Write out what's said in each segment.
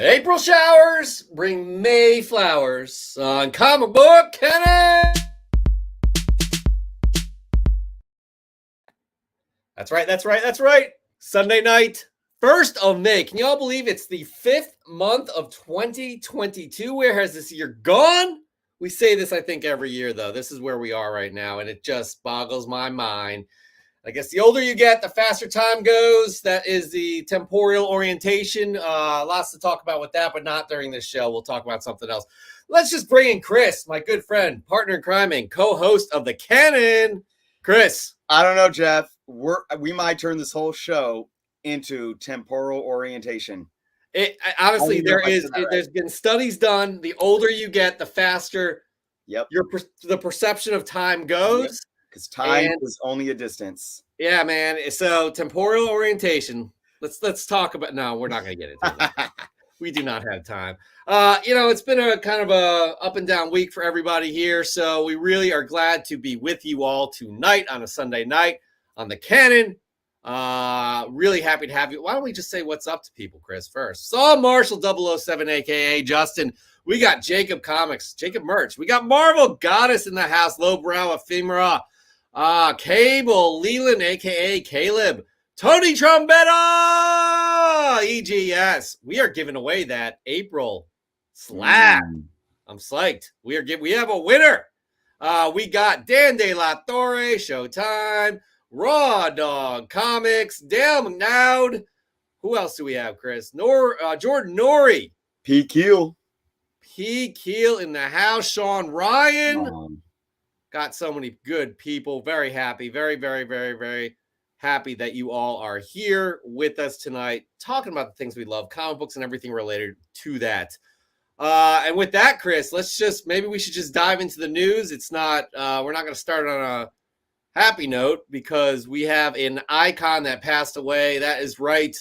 April showers bring May flowers on Comic Book Kenny. That's right. Sunday night, 1st of May. Can you all believe it's the 5th month of 2022? Where has this year gone? We say this, I think, every year, though. This is where we are right now, and it just boggles my mind. I guess the older you get, the faster time goes. That is the temporal orientation. Lots to talk about with that, but not during this show. We'll talk about something else. Let's just bring in Chris, my good friend, partner in crime, and co-host of The Canon. Chris. I don't know, Jeff. We might turn this whole show into temporal orientation. Honestly, there's been studies done. The older you get, the faster the perception of time goes. Because time is only a distance. Yeah, man. So temporal orientation. Let's talk about. No, we're not going to get into that. We do not have time. It's been a kind of a up and down week for everybody here. So we really are glad to be with you all tonight on a Sunday night on The Canon. Really happy to have you. Why don't we just say what's up to people, Chris, first? Saw Marshall 007, a.k.a. Justin. We got Jacob Comics, Jacob Merch. We got Marvel Goddess in the house, Lowbrow Ephemera. Cable Leland, a.k.a. Caleb. Tony Trombetta, EGS. We are giving away that April slab. I'm psyched. We have a winner. We got Dan De La Torre, Showtime, Raw Dog Comics, Dale McNoud. Who else do we have, Chris? Jordan Norrie. P. Keel in the house. Sean Ryan. Got so many good people. Very happy. Very, very, very, very happy that you all are here with us tonight, talking about the things we love, comic books and everything related to that. And with that, Chris, maybe we should just dive into the news. It's not, we're not going to start on a happy note because we have an icon that passed away. That is right.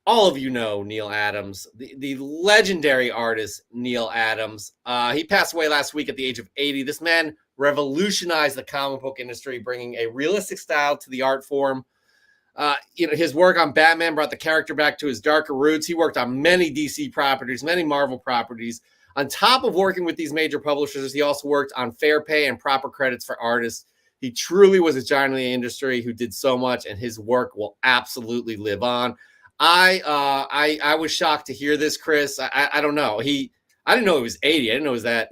All of you know Neil Adams, the legendary artist Neil Adams. He passed away last week at the age of 80. This man revolutionized the comic book industry, bringing a realistic style to the art form. His work on Batman brought the character back to his darker roots. He worked on many DC properties, many Marvel properties. On top of working with these major publishers, he also worked on fair pay and proper credits for artists. He truly was a giant in the industry who did so much, and his work will absolutely live on. I was shocked to hear this, Chris. I don't know. I didn't know he was 80. I didn't know it was that,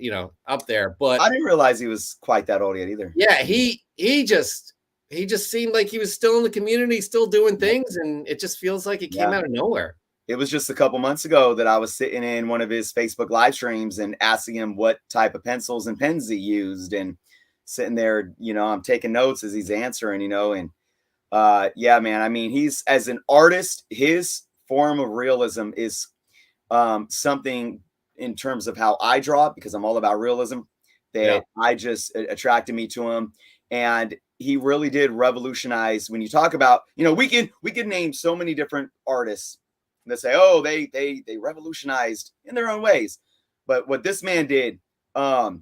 up there. But I didn't realize he was quite that old yet either. Yeah, he just seemed like he was still in the community, still doing things, and it just feels like it came out of nowhere. It was just a couple months ago that I was sitting in one of his Facebook live streams and asking him what type of pencils and pens he used, and sitting there, I'm taking notes as he's answering, and man, I mean, he's, as an artist, his form of realism is something in terms of how I draw, because I'm all about realism, that I just attracted me to him. And he really did revolutionize. When you talk about, we can name so many different artists that say, oh, they revolutionized in their own ways. But what this man did, I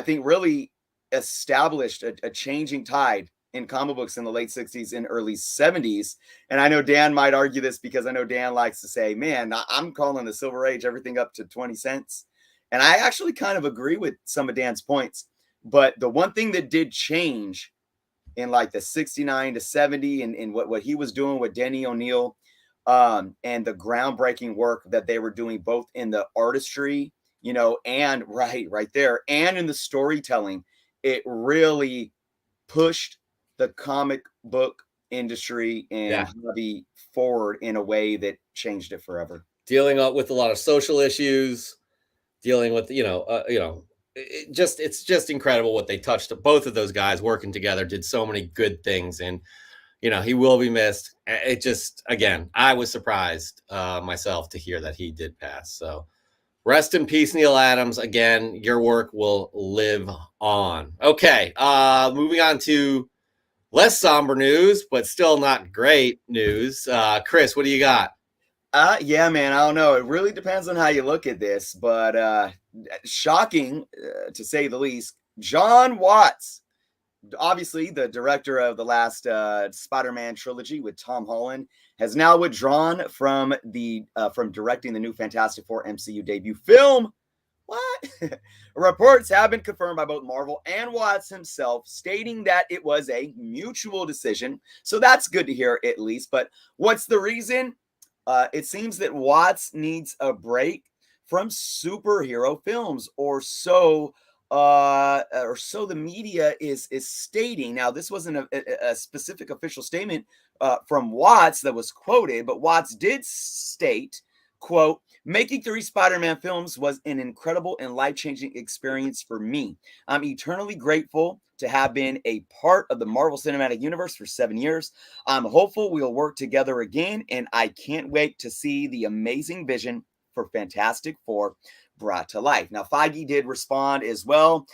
think really established a changing tide in comic books in the late 60s and early 70s. And I know Dan might argue this, because I know Dan likes to say, man, I'm calling the Silver Age everything up to 20 cents. And I actually kind of agree with some of Dan's points. But the one thing that did change in like the 69 to 70 and what he was doing with Denny O'Neil, and the groundbreaking work that they were doing both in the artistry, and right there, and in the storytelling, it really pushed the comic book industry and hobby forward in a way that changed it forever. Dealing up with a lot of social issues, dealing with, it's just incredible what they touched. Both of those guys working together did so many good things, and, he will be missed. It just, again, I was surprised myself to hear that he did pass. So rest in peace, Neil Adams. Again, your work will live on. Okay. Moving on to less somber news, but still not great news. Chris, what do you got? Yeah, man, I don't know. It really depends on how you look at this, but shocking to say the least. John Watts obviously the director of the last Spider-Man trilogy with Tom Holland has now withdrawn from directing the new Fantastic Four MCU debut film. What? Reports have been confirmed by both Marvel and Watts himself, stating that it was a mutual decision. So that's good to hear, at least. But what's the reason? It seems that Watts needs a break from superhero films, or so the media is stating. Now, this wasn't a specific official statement from Watts that was quoted, but Watts did state, quote, "Making 3 Spider-Man films was an incredible and life-changing experience for me. I'm eternally grateful to have been a part of the Marvel Cinematic Universe for 7 years. I'm hopeful we'll work together again, and I can't wait to see the amazing vision for Fantastic Four brought to life." Now, Feige did respond as well,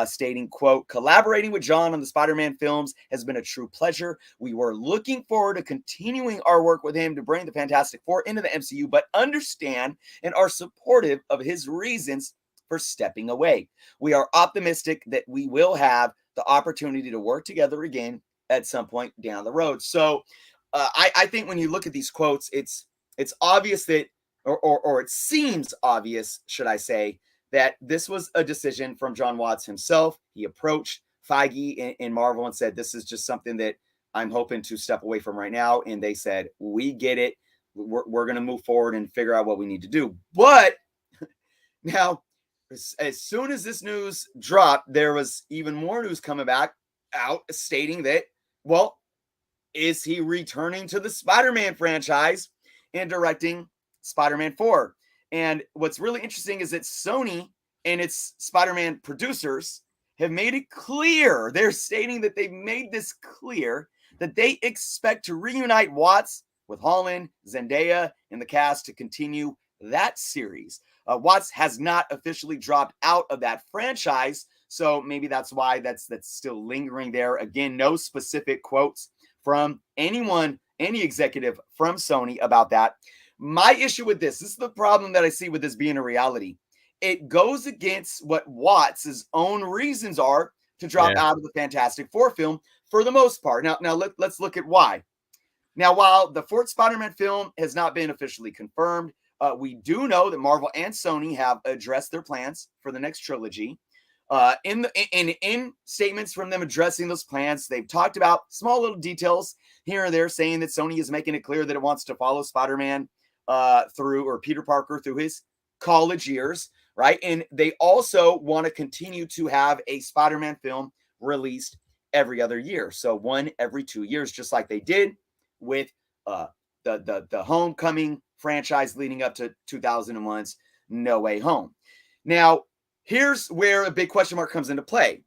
stating, quote, "Collaborating with John on the Spider-Man films has been a true pleasure. We were looking forward to continuing our work with him to bring the Fantastic Four into the MCU, but understand and are supportive of his reasons for stepping away. We are optimistic that we will have the opportunity to work together again at some point down the road." So I think when you look at these quotes, it's obvious that, or it seems obvious, should I say, that this was a decision from John Watts himself. He approached Feige in Marvel and said, "This is just something that I'm hoping to step away from right now." And they said, "We get it. We're going to move forward and figure out what we need to do." But now, as soon as this news dropped, there was even more news coming back out stating that, well, is he returning to the Spider-Man franchise and directing Spider-Man 4? And what's really interesting is that Sony and its Spider-Man producers have made it clear. They're stating that they've made this clear that they expect to reunite Watts with Holland, Zendaya, and the cast to continue that series. Watts has not officially dropped out of that franchise, so maybe that's why that's still lingering there. Again, no specific quotes from anyone, any executive from Sony about that. My issue with this is the problem that I see with this being a reality. It goes against what Watts' own reasons are to drop out of the Fantastic Four film for the most part. Now let's look at why. Now, while the fourth Spider-Man film has not been officially confirmed, we do know that Marvel and Sony have addressed their plans for the next trilogy. In statements from them addressing those plans, they've talked about small little details here and there, saying that Sony is making it clear that it wants to follow Spider-Man or Peter Parker through his college years, right? And they also want to continue to have a Spider-Man film released every other year, so one every 2 years, just like they did with the Homecoming franchise leading up to 2001's No Way Home. Now, here's where a big question mark comes into play.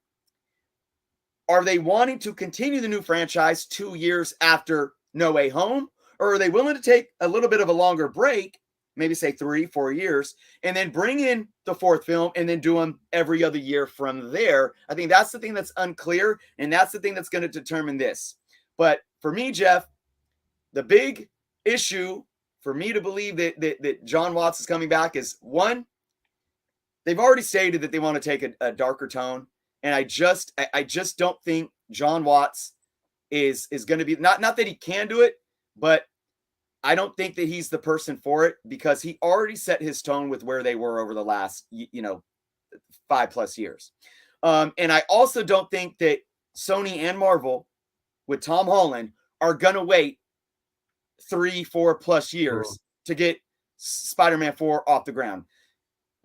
Are they wanting to continue the new franchise 2 years after No Way Home? Or are they willing to take a little bit of a longer break, maybe say 3-4 years, and then bring in the fourth film and then do them every other year from there? I think that's the thing that's unclear, and that's the thing that's going to determine this. But for me, Jeff, the big issue for me to believe that John Watts is coming back is, one, they've already stated that they want to take a darker tone, and I just don't think John Watts is going to be, not that he can do it, but I don't think that he's the person for it, because he already set his tone with where they were over the last 5+ years. And I also don't think that Sony and Marvel with Tom Holland are going to wait 3-4+ years to get Spider-Man 4 off the ground.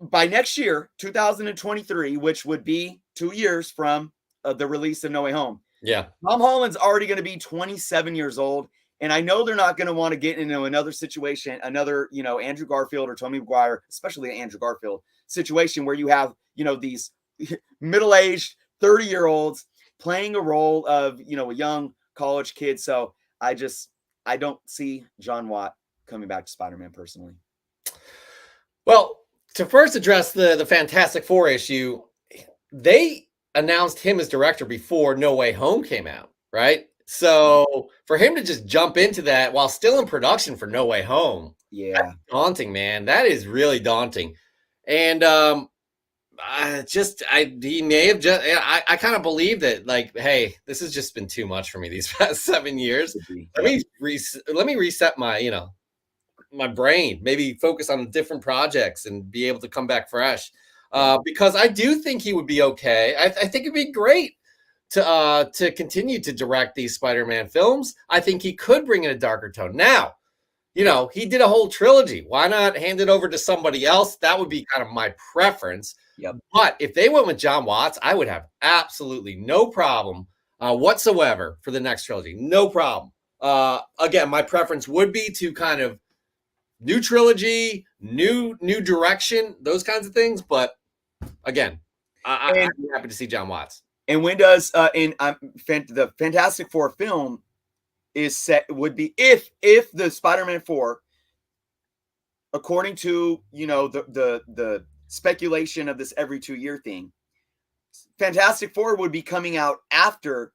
By next year, 2023, which would be 2 years from the release of No Way Home, Tom Holland's already going to be 27 years old. And I know they're not going to want to get into another situation, another, Andrew Garfield or Tobey Maguire, especially Andrew Garfield situation, where you have, these middle-aged 30-year-olds playing a role of, a young college kid. So I don't see John Watt coming back to Spider-Man personally. Well, to first address the Fantastic Four issue, they announced him as director before No Way Home came out, right? So for him to just jump into that while still in production for No Way Home, that's daunting, man. That is really daunting. And he may have just. I kind of believe that, like, hey, this has just been too much for me these past 7 years. Let me reset my, my brain. Maybe focus on different projects and be able to come back fresh. Because I do think he would be okay. I think it'd be great to continue to direct these Spider-Man films. I think he could bring in a darker tone. Now, he did a whole trilogy. Why not hand it over to somebody else? That would be kind of my preference. Yep. But if they went with John Watts, I would have absolutely no problem whatsoever for the next trilogy. No problem. Again, my preference would be to kind of new trilogy, new direction, those kinds of things. But again, I'd be happy to see John Watts. And when does the Fantastic Four film is set would be if the Spider-Man 4, according to the speculation of this every 2-year thing, Fantastic Four would be coming out after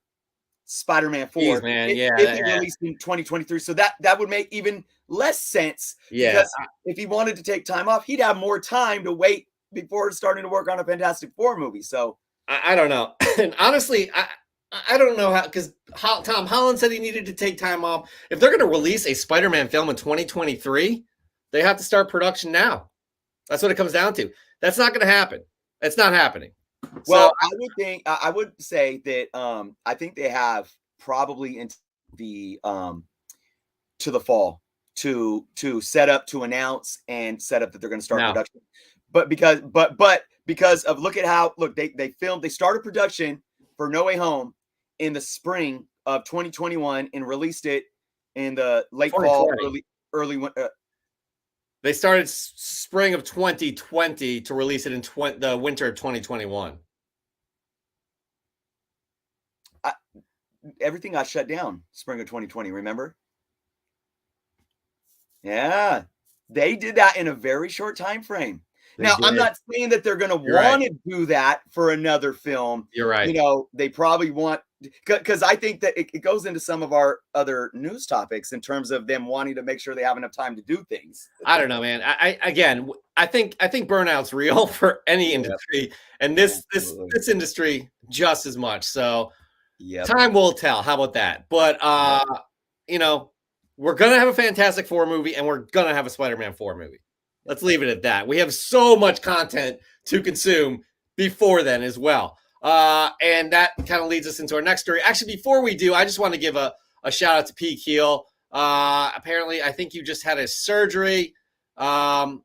Spider-Man 4. Jeez, man. If he released in 2023. So that would make even less sense. Yeah. Because if he wanted to take time off, he'd have more time to wait before starting to work on a Fantastic Four movie. So I don't know. And honestly, I don't know how, because Tom Holland said he needed to take time off. If they're going to release a Spider-Man film in 2023, they have to start production now. That's what it comes down to. That's not going to happen. It's not happening. Well, so, I would say that I think they have probably into the to the fall to set up, to announce and set up that they're going to start production. But because of they started production for No Way Home in the spring of 2021 and released it in the late fall, early winter. They started spring of 2020 to release it in the winter of 2021. Everything got shut down spring of 2020, remember? Yeah. They did that in a very short time frame. Now, I'm not saying that they're going to want to do that for another film. You're right. They probably want, because I think that it goes into some of our other news topics in terms of them wanting to make sure they have enough time to do things. I don't know, man. I think burnout's real for any industry, and this industry just as much. So time will tell. How about that? But we're gonna have a Fantastic Four movie, and we're gonna have a Spider-Man 4 movie. Let's leave it at that. We have so much content to consume before then as well. And that kind of leads us into our next story. Actually, before we do, I just want to give a shout out to P. Keel. Apparently, I think you just had a surgery and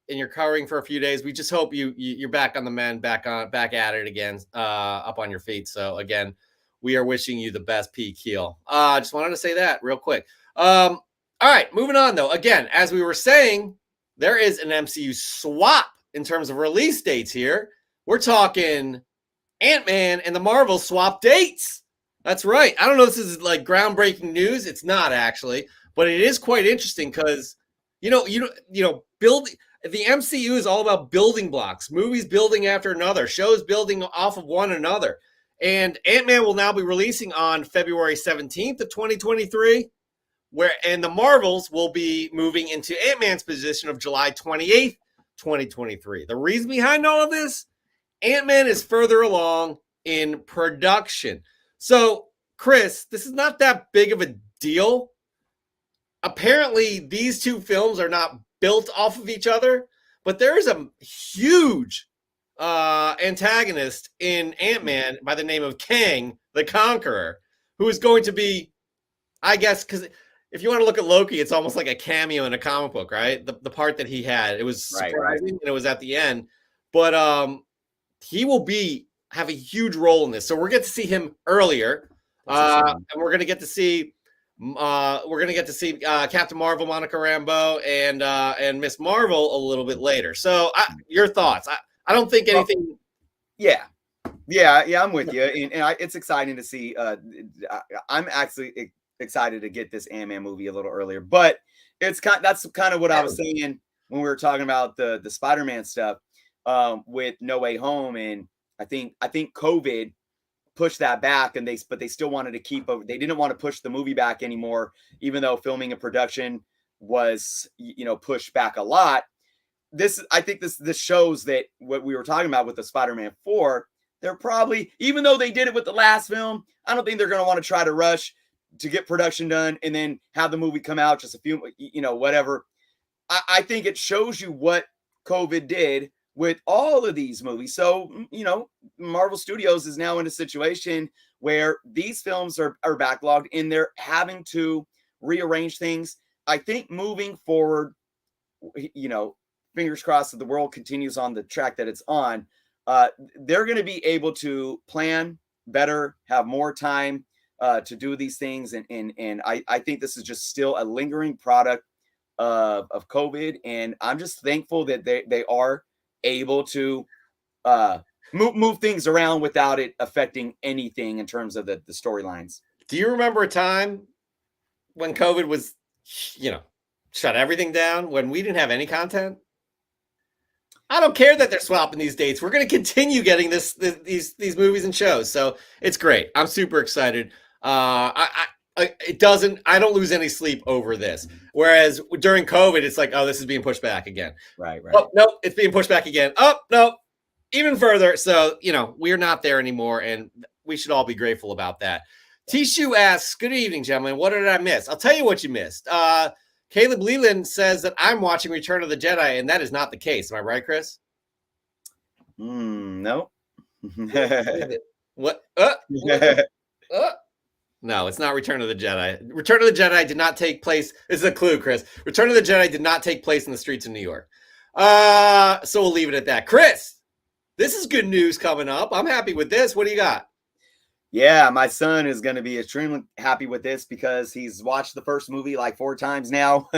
you're covering for a few days. We just hope you're back on the mend, back at it again, up on your feet. So again, we are wishing you the best, P. Keel. Just wanted to say that real quick. All right, moving on though. Again, as we were saying, there is an MCU swap in terms of release dates here. We're talking Ant-Man and the Marvels swap dates. That's right. I don't know if this is like groundbreaking news. It's not actually, but it is quite interesting because building the MCU is all about building blocks, movies building after another, shows building off of one another. And Ant-Man will now be releasing on February 17th of 2023. And the Marvels will be moving into Ant-Man's position of July 28th, 2023. The reason behind all of this, Ant-Man is further along in production. So, Chris, this is not that big of a deal. Apparently, these two films are not built off of each other, but there is a huge antagonist in Ant-Man by the name of Kang the Conqueror, who is going to be, I guess, because if you want to look at Loki, it's almost like a cameo in a comic book, right? The part that he had, it was surprising and it was at the end, but he will have a huge role in this. So we're going to see him earlier, and we're going to get to see Captain Marvel, Monica Rambeau, and Miss Marvel a little bit later. So your thoughts? I don't think anything. Yeah, I'm with you, and it's exciting to see. I'm actually excited to get this Ant-Man movie a little earlier, but that's kind of what I was saying when we were talking about the Spider-Man stuff with No Way Home, and I think COVID pushed that back, and they still wanted to they didn't want to push the movie back anymore, even though filming and production was pushed back a lot. I think this shows that what we were talking about with the Spider-Man 4, they're probably, even though they did it with the last film, I don't think they're going to want to try to rush to get production done and then have the movie come out just a few, whatever. I think it shows you what COVID did with all of these movies. So, Marvel Studios is now in a situation where these films are backlogged and they're having to rearrange things. I think moving forward, fingers crossed that the world continues on the track that it's on, they're going to be able to plan better, have more time to do these things. And I think this is just still a lingering product of COVID. And I'm just thankful that they are able to move things around without it affecting anything in terms of the storylines. Do you remember a time when COVID was, shut everything down, when we didn't have any content? I don't care that they're swapping these dates. We're going to continue getting these movies and shows. So it's great. I'm super excited. I don't lose any sleep over this. Whereas during COVID, it's like, oh, this is being pushed back again. Right. Oh, no, it's being pushed back again. Oh, no, even further. So, we're not there anymore, and we should all be grateful about that. Tishu asks, good evening, gentlemen. What did I miss? I'll tell you what you missed. Caleb Leland says that I'm watching Return of the Jedi, and that is not the case. Am I right, Chris? No. What? No, it's not Return of the Jedi. Return of the Jedi did not take place. This is a clue, Chris. Return of the Jedi did not take place in the streets of New York. So we'll leave it at that. Chris, this is good news coming up. I'm happy with this. What do you got? Yeah, my son is going to be extremely happy with this because he's watched the first movie like 4 times now.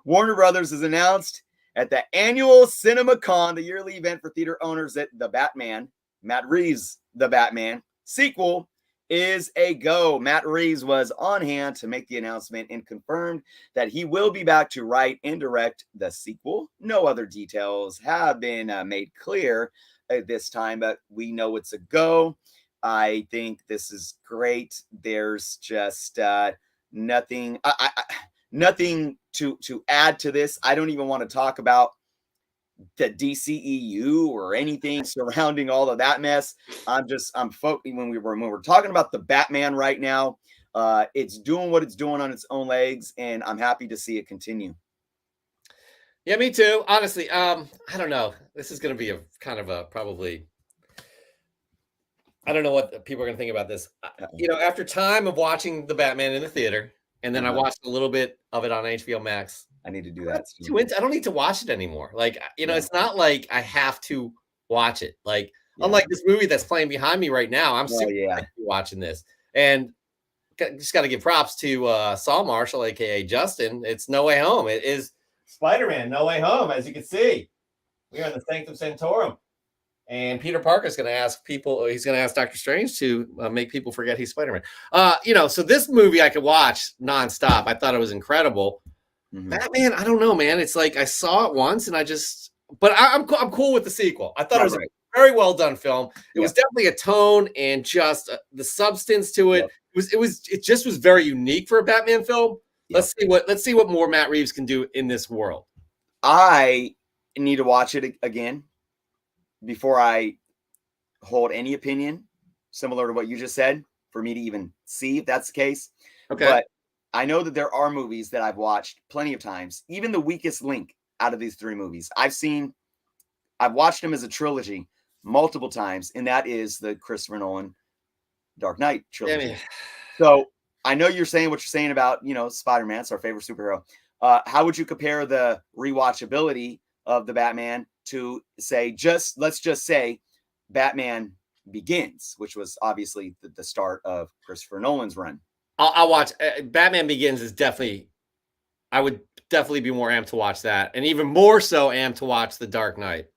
Warner Brothers has announced at the annual CinemaCon, the yearly event for theater owners, that The Batman, Matt Reeves' The Batman sequel is a go. Matt Reeves was on hand to make the announcement and confirmed that he will be back to write and direct the sequel. No other details have been made clear at this time, but we know it's a go. I think this is great. There's just nothing to add to this. I don't even want to talk about the DCEU or anything surrounding all of that mess. I'm focusing when we're talking about the Batman right now. It's doing what it's doing on its own legs, and I'm happy to see it continue. Yeah, me too. Honestly, I don't know. This is going to be a kind of a probably. I don't know what people are going to think about this. After time of watching the Batman in the theater, and then I watched a little bit of it on HBO Max. I need to do that. I don't need to watch it anymore. Like, it's not like I have to watch it. Like, unlike this movie that's playing behind me right now, I'm super watching this. And just got to give props to Saul Marshall, aka Justin. It's No Way Home. It is Spider-Man No Way Home, as you can see. We are in the Sanctum Sanctorum. And Peter Parker is going to ask people, he's going to ask Doctor Strange to make people forget he's Spider-Man. So this movie I could watch nonstop. I thought it was incredible. Mm-hmm. Batman, I don't know, man. It's like I saw it once and but I'm cool with the sequel. I thought it was a very well done film. It was definitely a tone and just the substance to it. It just was very unique for a Batman film. Let's see what more Matt Reeves can do in this world. I need to watch it again before I hold any opinion similar to what you just said, for me to even see if that's the case. Okay. But I know that there are movies that I've watched plenty of times, even the weakest link out of these 3 movies. I've watched them as a trilogy multiple times, and that is the Christopher Nolan Dark Knight trilogy. So I know you're saying what you're saying about, Spider-Man, it's our favorite superhero. How would you compare the rewatchability of the Batman to let's just say Batman Begins, which was obviously the start of Christopher Nolan's run? I'll watch Batman Begins. I would definitely be more amped to watch that, and even more so amped to watch The Dark Knight.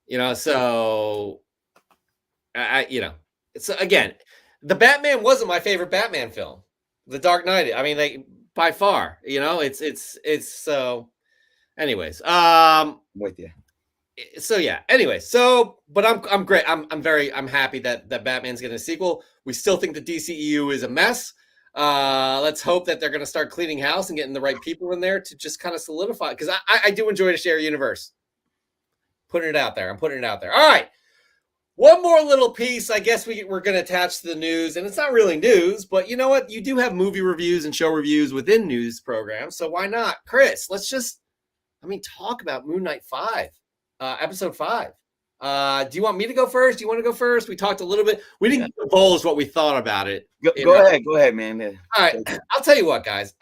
Yeah, so so again, the Batman wasn't my favorite Batman film. The Dark Knight, I mean, by far, it's so. Anyways, I'm with you. So yeah. Anyway, but I'm great. I'm happy that Batman's getting a sequel. We still think the DCEU is a mess. Let's hope that they're going to start cleaning house and getting the right people in there to just kind of solidify. Because I do enjoy to share a universe putting it out there. I'm putting it out there. All right. One more little piece, I guess we're going to attach to the news, and it's not really news, but you know what? You do have movie reviews and show reviews within news programs, so why not? Chris, let's just, talk about Moon Knight 5, episode 5. Do you want me to go first? Do you want to go first? We talked a little bit. We didn't divulge what we thought about it. Go ahead, man. All right, I'll tell you what, guys.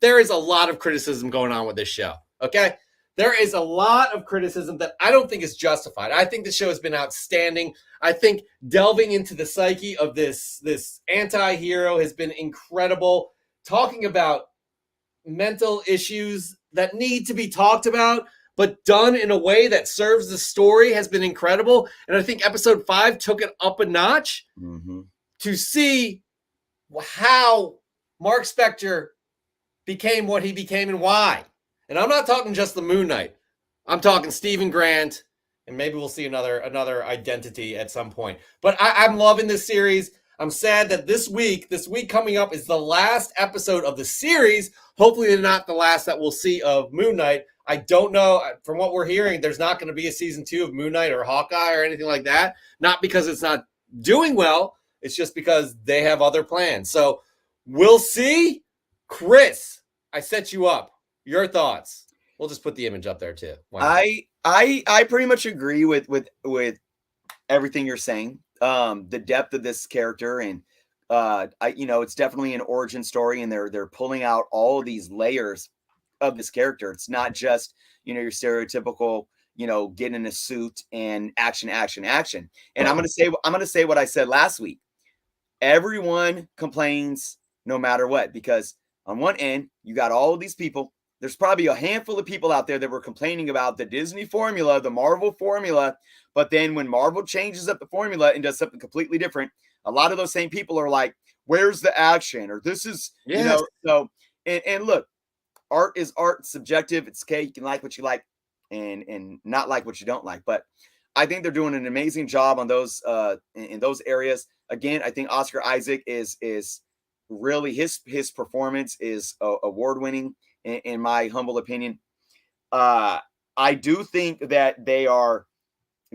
There is a lot of criticism going on with this show, okay? There is a lot of criticism that I don't think is justified. I think the show has been outstanding. I think delving into the psyche of this anti-hero has been incredible. Talking about mental issues that need to be talked about, but done in a way that serves the story has been incredible. And I think episode 5 took it up a notch to see how Mark Spector became what he became and why. And I'm not talking just the Moon Knight. I'm talking Stephen Grant, and maybe we'll see another identity at some point. But I'm loving this series. I'm sad that this week coming up is the last episode of the series. Hopefully they're not the last that we'll see of Moon Knight. I don't know. From what we're hearing, there's not going to be a season 2 of Moon Knight or Hawkeye or anything like that. Not because it's not doing well. It's just because they have other plans. So we'll see. Chris, I set you up. Your thoughts? We'll just put the image up there too. I pretty much agree with everything you're saying. The depth of this character, and it's definitely an origin story, and they're pulling out all of these layers of this character. It's not just your stereotypical get in a suit and action. And I'm gonna say what I said last week. Everyone complains no matter what, because on one end you got all of these people. There's probably a handful of people out there that were complaining about the Disney formula, the Marvel formula. But then when Marvel changes up the formula and does something completely different, a lot of those same people are like, where's the action? Or this is, so, and look, art is art, subjective. It's okay. You can like what you like and not like what you don't like. But I think they're doing an amazing job on those, in those areas. Again, I think Oscar Isaac is really, his performance is award-winning. In my humble opinion. I do think that they are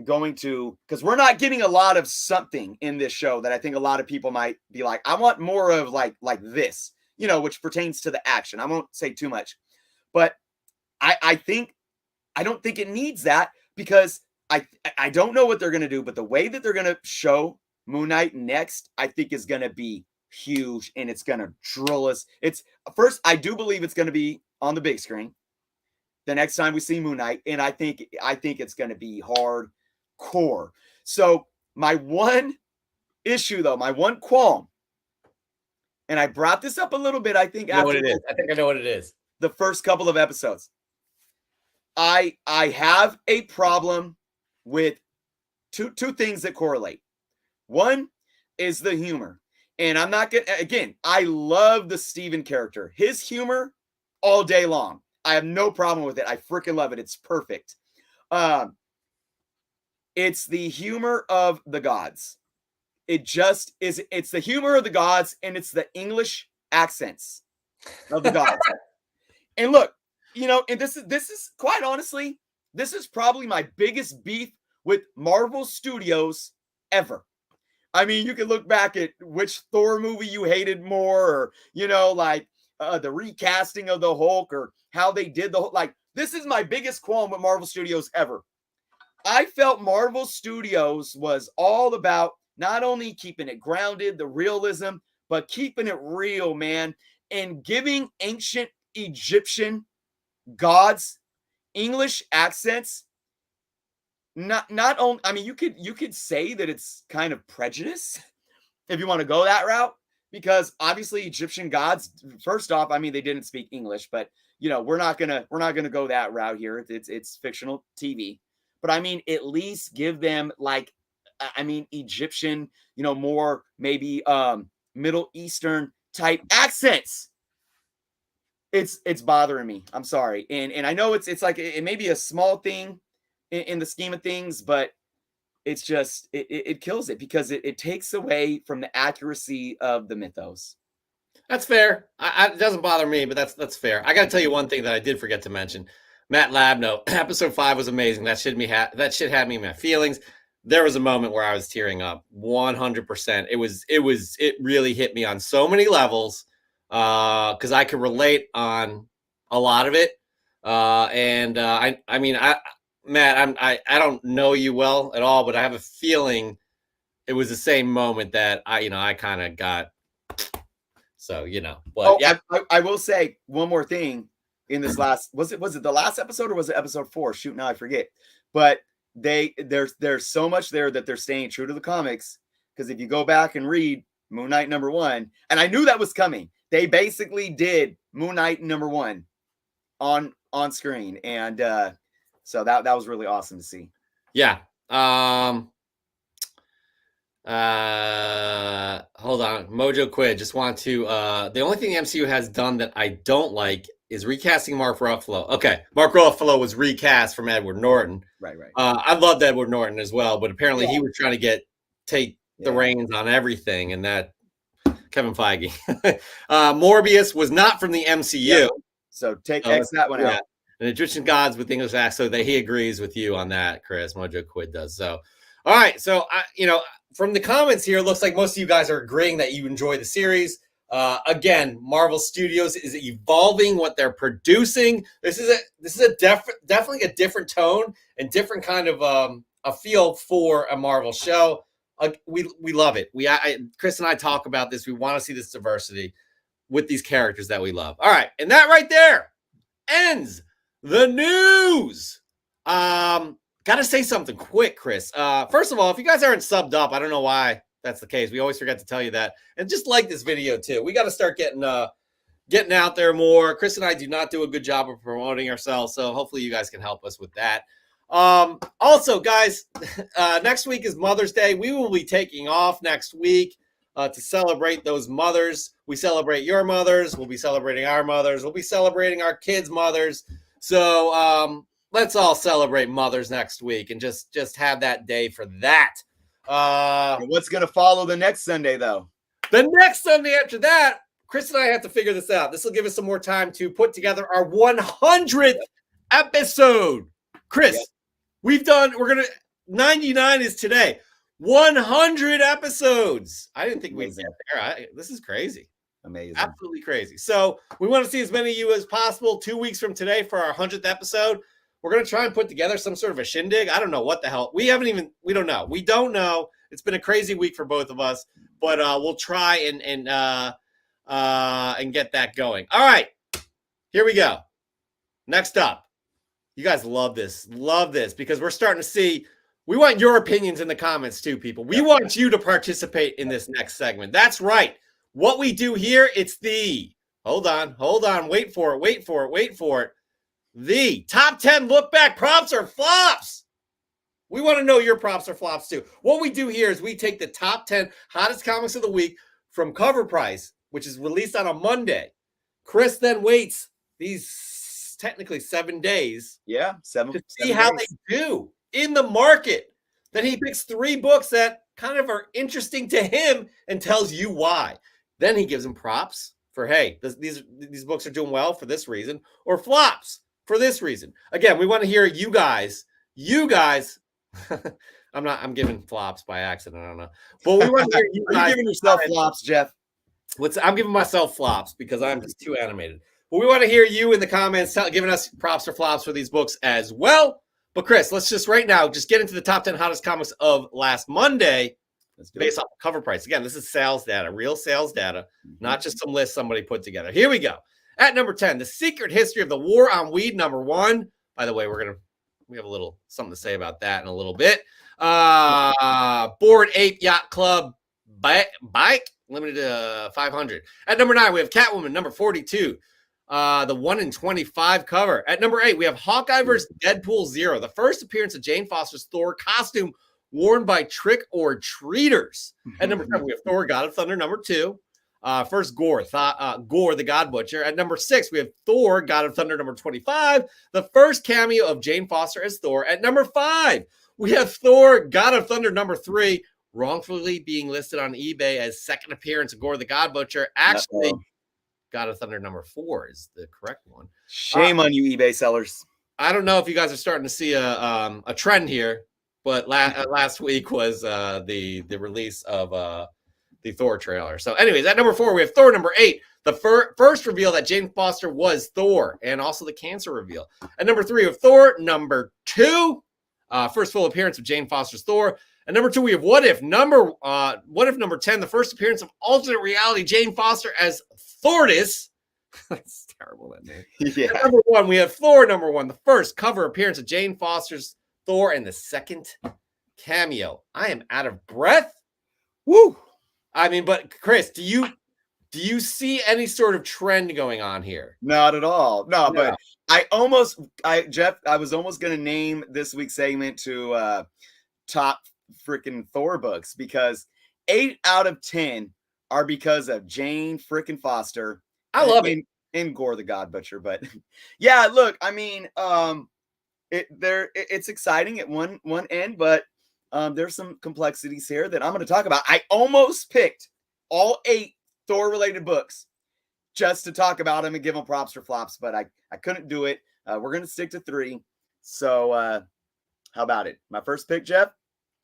going to, because we're not getting a lot of something in this show that I think a lot of people might be like, I want more of like this, which pertains to the action. I won't say too much, but I don't think it needs that, because I don't know what they're going to do, but the way that they're going to show Moon Knight next, I think is going to be huge, and it's going to drill us. First, I do believe it's going to be on the big screen the next time we see Moon Knight, and I think it's going to be hardcore. So my one issue, though, my one qualm, and I brought this up a little bit, I think, after I think I know what it is. The first couple of episodes. I have a problem with two things that correlate. One is the humor. And I'm not going to, again, I love the Steven character. His humor all day long. I have no problem with it. I freaking love it. It's perfect. It's the humor of the gods. It just is. It's the humor of the gods, and it's the English accents of the gods. And look, and this is quite honestly, this is probably my biggest beef with Marvel Studios ever. I mean, you can look back at which Thor movie you hated more, or, like the recasting of the Hulk, or how they did the Hulk. Like, this is my biggest qualm with Marvel Studios ever. I felt Marvel Studios was all about not only keeping it grounded, the realism, but keeping it real, man, and giving ancient Egyptian gods English accents. Not only, I mean, you could say that it's kind of prejudice if you want to go that route, because obviously Egyptian gods, first off, I mean, they didn't speak English, but we're not gonna go that route here. It's fictional TV, but I mean, at least give them Egyptian, more maybe Middle Eastern type accents. It's bothering me. I'm sorry, and I know it's like it may be a small thing in the scheme of things, but it's just it kills it, because it takes away from the accuracy of the mythos. That's fair. It doesn't bother me, but that's fair. I got to tell you one thing that I did forget to mention. Matt Labno, episode 5 was amazing. That shit had me in my feelings. There was a moment where I was tearing up 100%. It really hit me on so many levels because I could relate on a lot of it. I mean, Matt, I don't know you well at all, but I have a feeling it was the same moment that I kind of got. So, but yeah. I will say one more thing in this last, was it the last episode or was it episode 4? Shoot, now I forget. But there's so much there that they're staying true to the comics. Because if you go back and read Moon Knight #1, and I knew that was coming, they basically did Moon Knight #1 on screen. And so that was really awesome to see. Yeah. Hold on. Mojo Quid. Just want to the only thing the MCU has done that I don't like is recasting Mark Ruffalo. Okay. Mark Ruffalo was recast from Edward Norton. Right. I loved Edward Norton as well, but apparently he was trying to take the reins on everything, and that Kevin Feige. Morbius was not from the MCU. Yeah. So X that one out. And Egyptian Gods with English accent, so he agrees with you on that, Chris. Mojo Quid does. So, all right. So, from the comments here, it looks like most of you guys are agreeing that you enjoy the series. Again, Marvel Studios is evolving what they're producing. This is definitely a different tone and different kind of a feel for a Marvel show. We love it. Chris and I talk about this. We want to see this diversity with these characters that we love. All right, and that right there ends the news. Got to say something quick, Chris. First of all, if you guys aren't subbed up, I don't know why that's the case. We always forget to tell you that. And just like this video too. We got to start getting out there more. Chris and I do not do a good job of promoting ourselves, so hopefully you guys can help us with that. Also, guys, next week is Mother's Day. We will be taking off next week to celebrate those mothers. We celebrate your mothers. We'll be celebrating our mothers. We'll be celebrating our kids' mothers. So let's all celebrate mothers next week and just have that day for that. What's going to follow the next Sunday, though? The next Sunday after that, Chris and I have to figure this out. This will give us some more time to put together our 100th episode. Chris, we're going to, 99 is today. 100 episodes. I didn't think we'd get there. This is crazy. Amazing. Absolutely crazy. So we want to see as many of you as possible 2 weeks from today for our 100th episode. We're going to try and put together some sort of a shindig. I don't know what the hell. We don't know. We don't know. It's been a crazy week for both of us, but we'll try and get that going. All right. Here we go. Next up. You guys love this because we're starting to see, we want your opinions in the comments too, people. We want you to participate in this next segment. That's right. What we do here, it's hold on, wait for it. The top 10 look back props or flops. We want to know your props or flops too. What we do here is we take the top 10 hottest comics of the week from Cover Price, which is released on a Monday. Chris then waits these technically 7 days. Yeah, to see how they do in the market. Then he picks 3 books that kind of are interesting to him and tells you why. Then he gives them props for, hey, these books are doing well for this reason, or flops for this reason. Again, we want to hear you guys. I'm giving flops by accident. I don't know. But we want to hear you guys. Are you giving yourself flops, Jeff? I'm giving myself flops because I'm just too animated. But we want to hear you in the comments giving us props or flops for these books as well. But Chris, let's just right now just get into the top 10 hottest comics of last Monday based off Cover Price. Again, this is sales data, real sales data, not just some list somebody put together. Here we go. At number 10, The Secret History of the War on Weed, #1. By the way, we have a little something to say about that in a little bit. Bored Ape Yacht Club Bike, limited to 500. At number 9, we have Catwoman, number 42. The 1 in 25 cover. At number 8, we have Hawkeye vs. Deadpool 0, the first appearance of Jane Foster's Thor costume worn by trick-or-treaters. At number 7, we have Thor, God of Thunder, number 2. First Gore, Gore the God Butcher. At number 6, we have Thor, God of Thunder, number 25, the first cameo of Jane Foster as Thor. At number 5, we have Thor, God of Thunder, number 3, wrongfully being listed on eBay as second appearance of Gore the God Butcher. Actually, God of Thunder number 4 is the correct one. Shame on you, eBay sellers. I don't know if you guys are starting to see a trend here, but last week was the release of the Thor trailer. So, anyways, at number 4 we have Thor. Number 8, the first reveal that Jane Foster was Thor, and also the cancer reveal. At number 3 we have Thor. Number 2, first full appearance of Jane Foster's Thor. And number 2 we have What If. Number 10, the first appearance of alternate reality Jane Foster as Thordis. That's terrible, that name. Yeah. At number 1, we have Thor. Number 1, the first cover appearance of Jane Foster's Thor, and the second cameo. I am out of breath. Woo! I mean, but Chris, do you see any sort of trend going on here? Not at all. No. But Jeff, I was almost going to name this week's segment to top freaking Thor books, because 8 out of 10 are because of Jane freaking Foster. I love it. In Gore the God Butcher. But yeah, look, I mean, it's exciting at one end, but there's some complexities here that I'm going to talk about. I almost picked all 8 Thor related books just to talk about them and give them props for flops, but I couldn't do it. We're going to stick to 3. So how about it? My first pick, Jeff?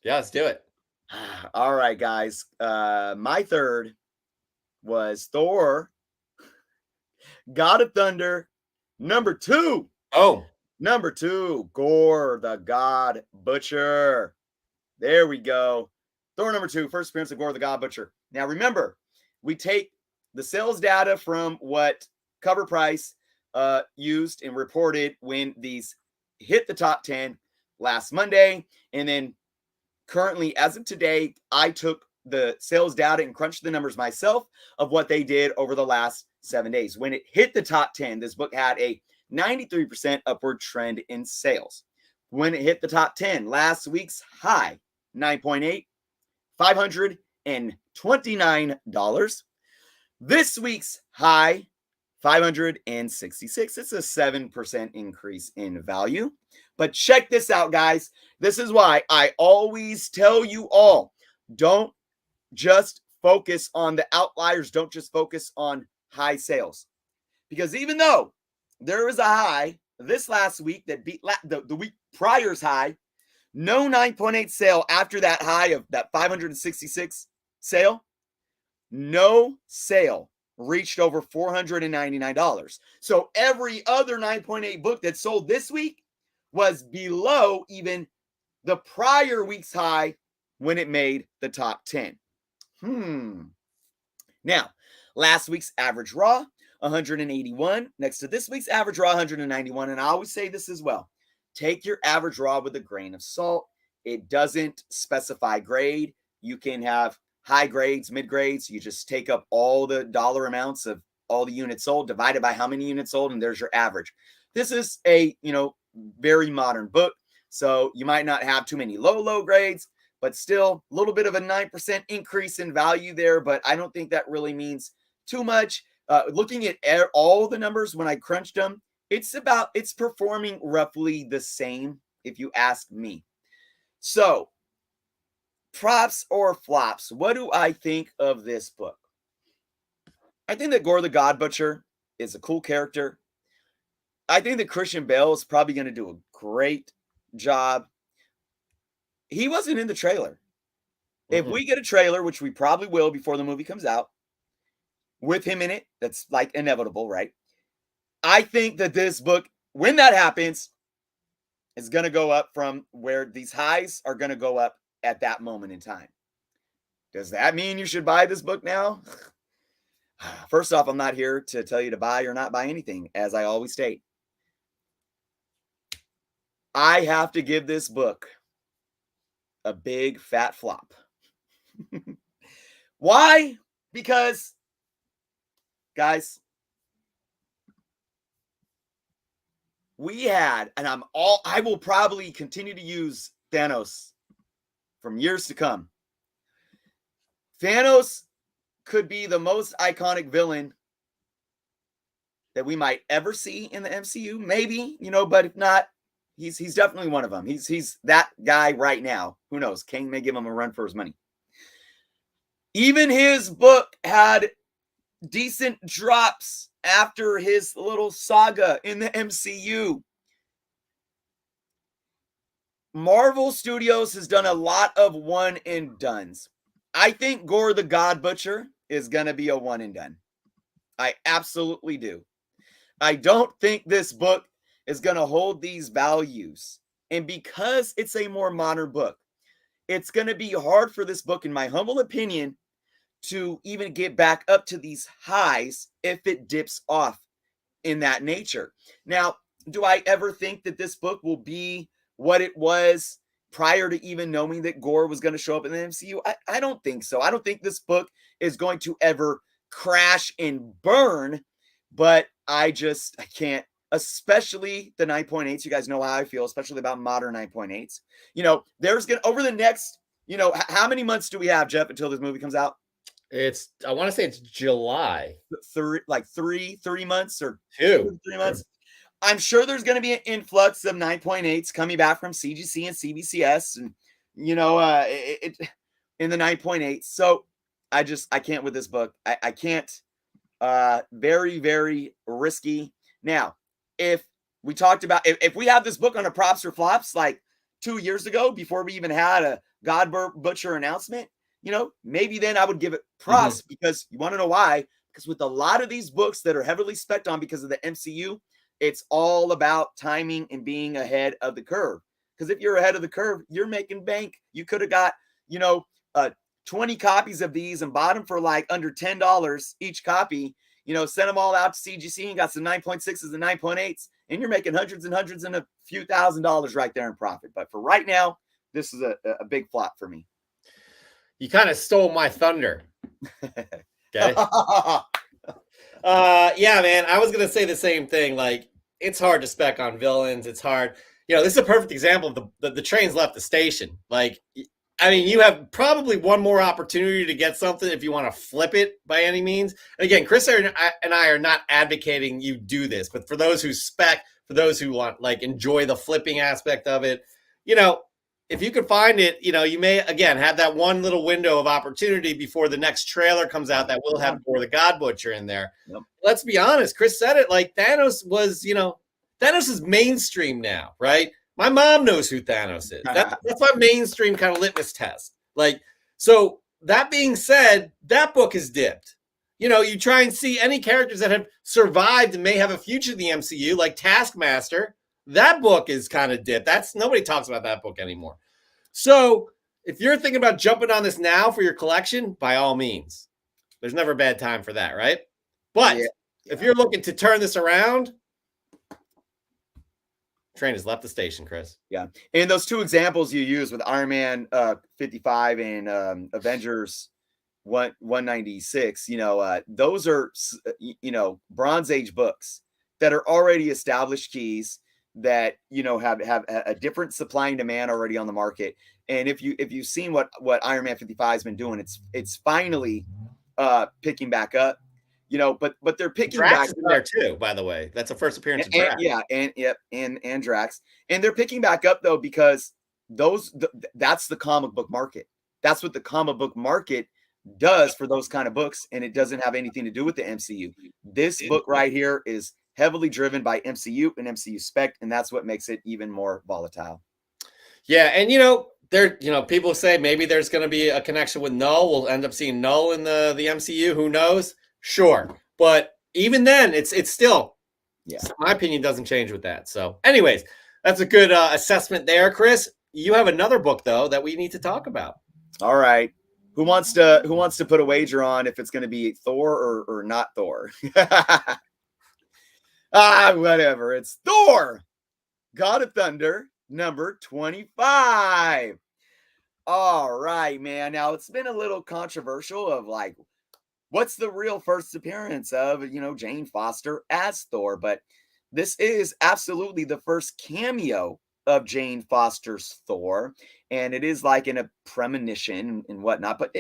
Yeah, let's do it. All right, guys. My third was Thor, God of Thunder. Number 2. Oh. Number 2, Gore the God Butcher. There we go. Thor number 2, first appearance of Gore the God Butcher. Now remember, we take the sales data from what cover price used and reported when these hit the top 10 last Monday. And then currently, as of today, I took the sales data and crunched the numbers myself of what they did over the last 7 days. When it hit the top 10, this book had a 93% upward trend in sales. When it hit the top 10, last week's high, 9.8, $529. This week's high, $566. It's a 7% increase in value. But check this out, guys. This is why I always tell you all, don't just focus on the outliers. Don't just focus on high sales. Because even though there was a high this last week that beat the week prior's high, no 9.8 sale after that high of that 566 sale, no sale reached over $499. So every other 9.8 book that sold this week was below even the prior week's high when it made the top 10. Now, last week's average raw, 181, next to this week's average raw, 191. And I always say this as well. Take your average raw with a grain of salt. It doesn't specify grade. You can have high grades, mid grades. You just take up all the dollar amounts of all the units sold, divided by how many units sold, and there's your average. This is a, very modern book. So you might not have too many low grades, but still a little bit of a 9% increase in value there. But I don't think that really means too much. Looking at all the numbers when I crunched them, it's performing roughly the same, if you ask me. So, props or flops, what do I think of this book? I think that Gore the God Butcher is a cool character. I think that Christian Bale is probably going to do a great job. He wasn't in the trailer. If we get a trailer, which we probably will before the movie comes out, with him in it, that's like inevitable, right? I think that this book, when that happens, is going to go up from where these highs are going to go up at that moment in time. Does that mean you should buy this book now? First off, I'm not here to tell you to buy or not buy anything, as I always state. I have to give this book a big fat flop. Why? Because, guys, we had, and I will probably continue to use Thanos from years to come. Thanos could be the most iconic villain that we might ever see in the MCU, maybe, but if not, he's definitely one of them. He's that guy right now. Who knows? King may give him a run for his money. Even his book had decent drops after his little saga in the MCU. Marvel Studios has done a lot of one and dones. I think Gore the God Butcher is going to be a one and done. I absolutely do. I don't think this book is going to hold these values. And because it's a more modern book, it's going to be hard for this book, in my humble opinion, to even get back up to these highs if it dips off in that nature. Now, do I ever think that this book will be what it was prior to even knowing that Gore was going to show up in the MCU? I don't think so. I don't think this book is going to ever crash and burn, but I can't, especially the 9.8s. You guys know how I feel, especially about modern 9.8s. There's going to, over the next, how many months do we have, Jeff, until this movie comes out? I want to say it's July. Three months or 3 months. I'm sure there's going to be an influx of 9.8s coming back from CGC and CBCS, and in the 9.8. So I can't with this book. I can't. Very, very risky. Now, if we talked about if we have this book on a props or flops like 2 years ago, before we even had a God Butcher announcement, maybe then I would give it props, because you want to know why? Because with a lot of these books that are heavily spec'd on because of the MCU, it's all about timing and being ahead of the curve. Because if you're ahead of the curve, you're making bank. You could have got, 20 copies of these and bought them for like under $10 each copy, sent them all out to CGC and got some 9.6s and 9.8s, and you're making hundreds and hundreds and a few $1,000s right there in profit. But for right now, this is a big flop for me. You kind of stole my thunder. Okay. Yeah, man, I was going to say the same thing. Like, it's hard to spec on villains. It's hard. This is a perfect example of the train's left the station. Like, I mean, you have probably one more opportunity to get something if you want to flip it by any means. And again, Chris and I are not advocating you do this, but for those who spec, for those who want, like, enjoy the flipping aspect of it, if you could find it, you may, again, have that one little window of opportunity before the next trailer comes out that will have Gore the God Butcher in there. Yep. Let's be honest. Chris said it, like, Thanos was, Thanos is mainstream now, right? My mom knows who Thanos is. That's my mainstream kind of litmus test. Like, so that being said, that book is dipped. You try and see any characters that have survived and may have a future in the MCU, like Taskmaster. That book is kind of dipped. Nobody talks about that book anymore. So if you're thinking about jumping on this now for your collection, by all means, there's never a bad time for that, right? But if you're looking to turn this around, train has left the station, Chris. Yeah. And those two examples you use with Iron Man 55 and Avengers 196, those are, Bronze Age books that are already established keys that, have a different supply and demand already on the market. And if you've seen what Iron Man 55 has been doing, it's finally picking back up. But they're picking Drax back is in there too, by the way. That's the first appearance of Drax. And Drax. And they're picking back up though, because that's the comic book market. That's what the comic book market does for those kind of books, and it doesn't have anything to do with the MCU. This book right here is heavily driven by MCU and MCU spec, and that's what makes it even more volatile. Yeah, and people say maybe there's going to be a connection with Null. We'll end up seeing Null in the MCU. Who knows? Sure. But even then, it's still, my opinion doesn't change with that. So anyways, that's a good assessment there, Chris. You have another book, though, that we need to talk about. All right. Who wants to put a wager on if it's going to be Thor or not Thor? Whatever. It's Thor, God of Thunder, number 25. All right, man. Now, it's been a little controversial of like, what's the real first appearance of, Jane Foster as Thor? But this is absolutely the first cameo of Jane Foster's Thor. And it is like in a premonition and whatnot. But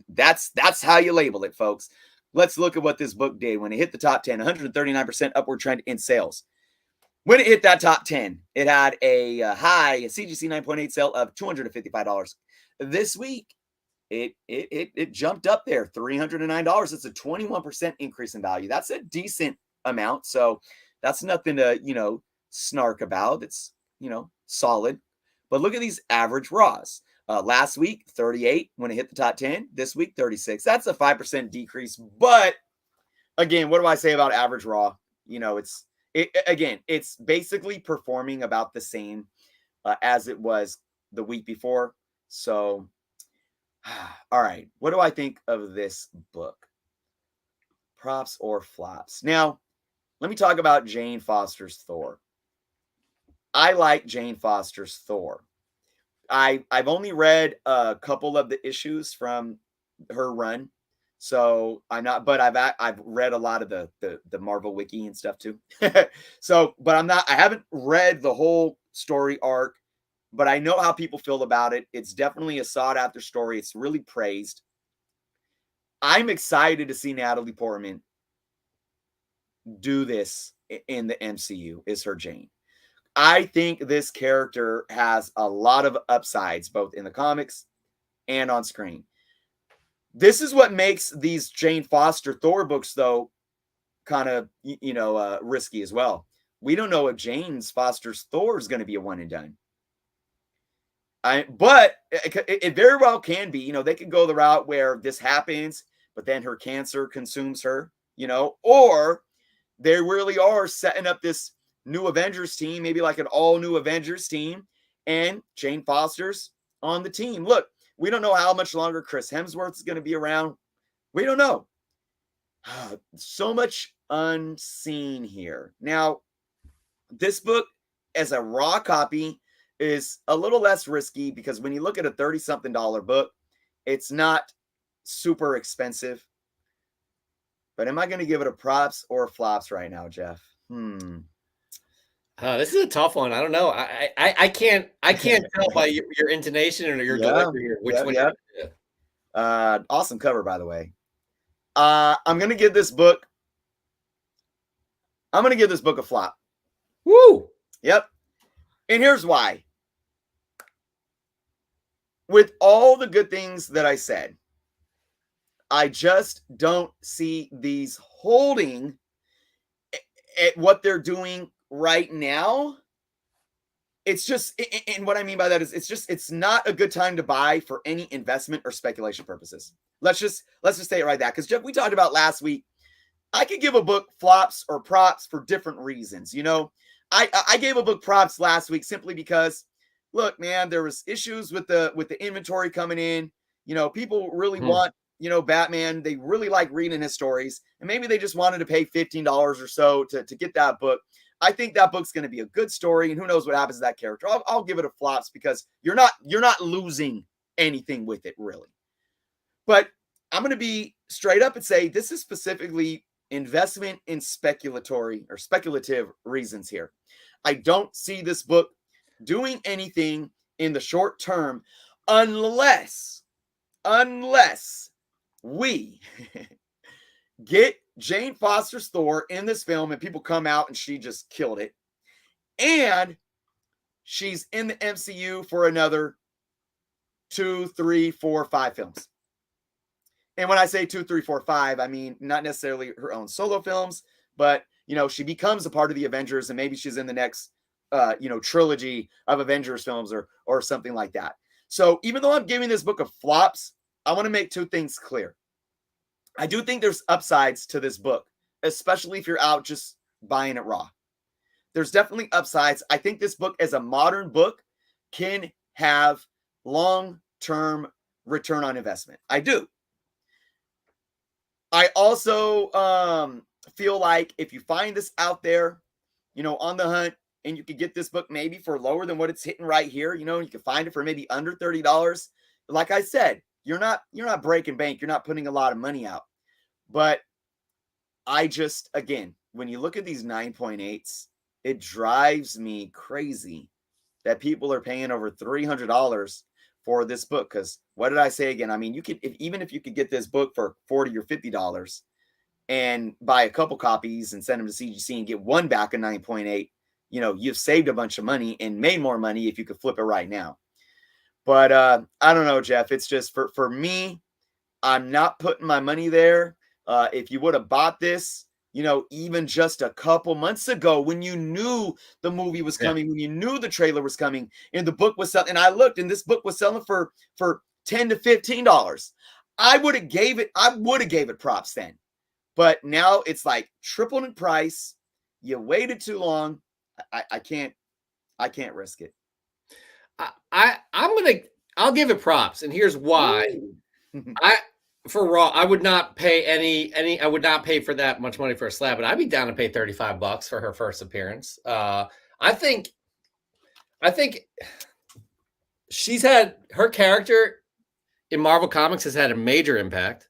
that's how you label it, folks. Let's look at what this book did when it hit the top 10, 139% upward trend in sales. When it hit that top 10, it had a high CGC 9.8 sale of $255. This week, it jumped up there, $309. It's a 21% increase in value. That's a decent amount. So that's nothing to, snark about. It's, solid. But look at these average Raws. Last week, 38 when it hit the top 10. This week, 36. That's a 5% decrease. But again, what do I say about average Raw? You know, it's basically performing about the same as it was the week before. So, all right, what do I think of this book? Props or flops? Now, let me talk about Jane Foster's Thor. I like Jane Foster's Thor. I've only read a couple of the issues from her run, so I'm not. But I've read a lot of the Marvel wiki and stuff too. So, but I'm not. I haven't read the whole story arc, but I know how people feel about it. It's definitely a sought after story. It's really praised. I'm excited to see Natalie Portman do this in the MCU. Is her Jane? I think this character has a lot of upsides, both in the comics and on screen. This is what makes these Jane Foster Thor books, though, kind of, risky as well. We don't know if Jane Foster's Thor is going to be a one and done. But it very well can be. They could go the route where this happens, but then her cancer consumes her, or they really are setting up this new Avengers team, maybe like an all new Avengers team, and Jane Foster's on the team. Look, we don't know how much longer Chris Hemsworth is going to be around. We don't know. So much unseen here. Now, this book as a raw copy is a little less risky because when you look at a $30-something book, it's not super expensive. But am I going to give it a props or a flops right now, Jeff? This is a tough one. I don't know. I can't tell by your intonation or your delivery here which one. Yeah. Awesome cover, by the way. I'm gonna give this book a flop. Woo! Yep. And here's why. With all the good things that I said, I just don't see these holding at what they're doing right now. It's just, and what I mean by that is it's not a good time to buy for any investment or speculation purposes. Let's just say it right there. Because Jeff, we talked about last week, I could give a book flops or props for different reasons. I gave a book props last week simply because, look, man, there was issues with the inventory coming in. People really want, Batman. They really like reading his stories, and maybe they just wanted to pay $15 or so to get that book. I think that book's going to be a good story, and who knows what happens to that character. I'll give it a flops because you're not losing anything with it, really. But I'm going to be straight up and say this is specifically investment in speculative reasons here. I don't see this book doing anything in the short term unless we get Jane Foster's Thor in this film and people come out and she just killed it. And she's in the MCU for another 2, 3, 4, 5 films. And when I say 2, 3, 4, 5, I mean not necessarily her own solo films, but she becomes a part of the Avengers and maybe she's in the next trilogy of Avengers films or something like that. So even though I'm giving this book a flops, I want to make two things clear. I do think there's upsides to this book, especially if you're out just buying it raw. There's definitely upsides. I think this book as a modern book can have long-term return on investment. I do. I also feel like if you find this out there, on the hunt, and you could get this book maybe for lower than what it's hitting right here, you can find it for maybe under $30. Like I said, you're not breaking bank. You're not putting a lot of money out. But I just, again, when you look at these 9.8s, it drives me crazy that people are paying over $300 for this book. Because what did I say again? I mean, you could, even if you could get this book for $40 or $50 and buy a couple copies and send them to CGC and get one back at 9.8, you've saved a bunch of money and made more money if you could flip it right now. But I don't know, Jeff. It's just for me, I'm not putting my money there. If you would have bought this, even just a couple months ago when you knew the movie was coming, when you knew the trailer was coming, and the book was selling, and I looked, and this book was selling for $10 to $15. I would have gave it props then. But now it's like tripled in price. You waited too long. I can't risk it. I'll give it props, and here's why. For Raw, I would not pay I would not pay for that much money for a slab, but I'd be down to pay $35 for her first appearance. I think she's had her character in Marvel Comics has had a major impact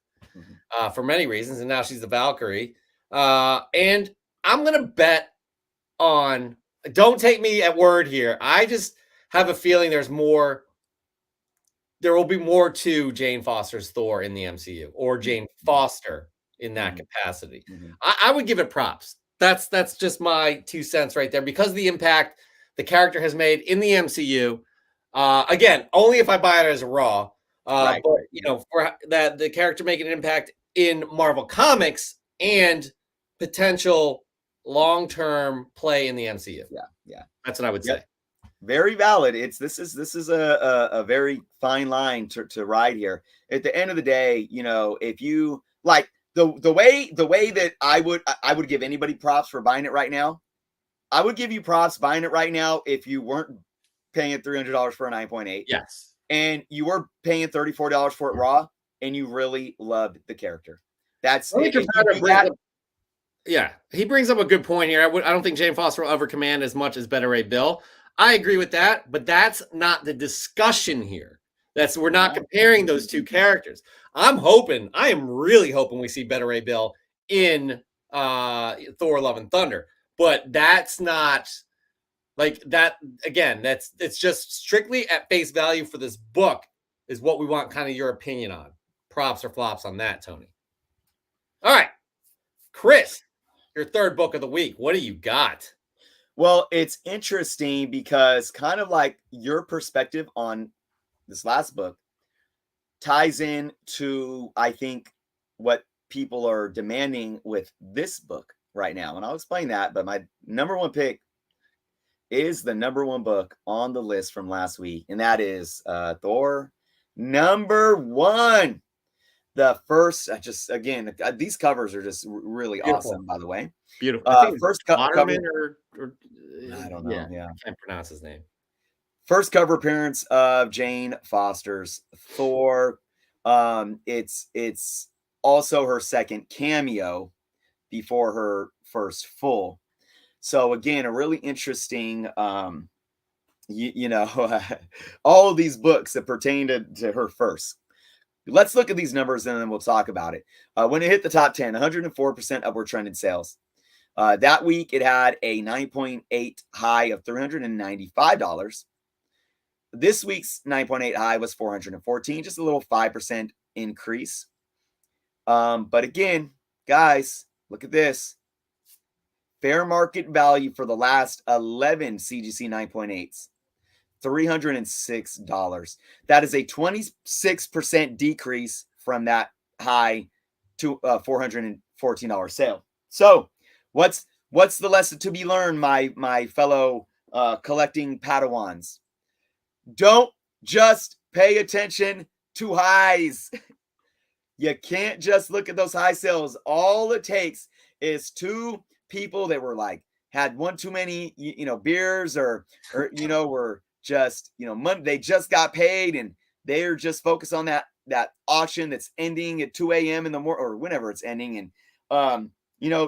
for many reasons, and now she's the Valkyrie. And I'm gonna bet on. Don't take me at word here. I just have a feeling there will be more to Jane Foster's Thor in the MCU, or Jane Foster in that capacity. I would give it props. That's just my 2 cents right there, because of the impact the character has made in the MCU. Again, only if I buy it as a Raw. But for that, the character making an impact in Marvel Comics and potential long-term play in the MCU. Yeah. That's what I would say. Very valid. This is a very fine line to ride here. At the end of the day, if you like the way that I would give anybody props for buying it right now, I would give you props buying it right now if you weren't paying $300 for a 9.8. Yes. And you were paying $34 for it raw, and you really loved the character. That's yeah, he brings up a good point here. I don't think Jane Foster will ever command as much as Beta Ray Bill. I agree with that, but that's not the discussion here. We're not comparing those two characters. I am really hoping we see Beta Ray Bill in Thor: Love and Thunder, but that's not like that. Again, it's just strictly at face value for this book is what we want kind of your opinion on. Props or flops on that, Tony. All right, Chris, your third book of the week. What do you got? Well, it's interesting because kind of like your perspective on this last book ties in to, I think, what people are demanding with this book right now. And I'll explain that. But my number one pick is the number one book on the list from last week. And that is Thor #1. The first, these covers are just really beautiful. Awesome, by the way. Beautiful. First cover, or I don't know. Yeah, I can't pronounce his name. First cover appearance of Jane Foster's Thor. It's also her second cameo before her first full. So again, a really interesting, all of these books that pertain to her first. Let's look at these numbers and then we'll talk about it. When it hit the top 10, 104% upward trend in sales. That week, it had a 9.8 high of $395. This week's 9.8 high was $414, just a little 5% increase. But again, guys, look at this. Fair market value for the last 11 CGC 9.8s. $306. That is a 26% decrease from that high to $414 sale. So what's the lesson to be learned, my fellow collecting Padawans? Don't just pay attention to highs. You can't just look at those high sales. All it takes is two people that were like had one too many beers or were just money, they just got paid and they're just focused on that auction that's ending at 2 a.m. in the morning or whenever it's ending, and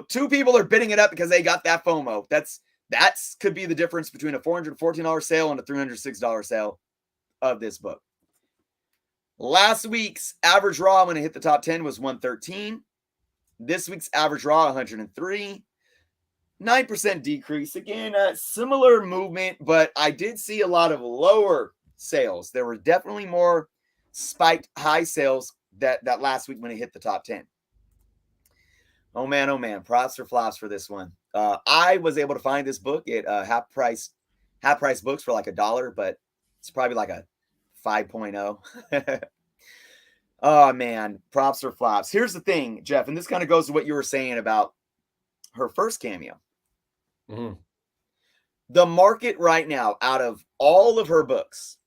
two people are bidding it up because they got that FOMO. That's could be the difference between a $414 sale and a $306 sale of this book. Last week's average raw when it hit the top 10 was 113. This week's average raw 103. 9% decrease. Again, a similar movement, but I did see a lot of lower sales. There were definitely more spiked high sales that last week when it hit the top 10. Oh man, props or flops for this one. I was able to find this book at half price books for like $1, but it's probably like a 5.0. Oh man, props or flops. Here's the thing, Jeff, and this kind of goes to what you were saying about her first cameo. Mm-hmm. The market right now, out of all of her books,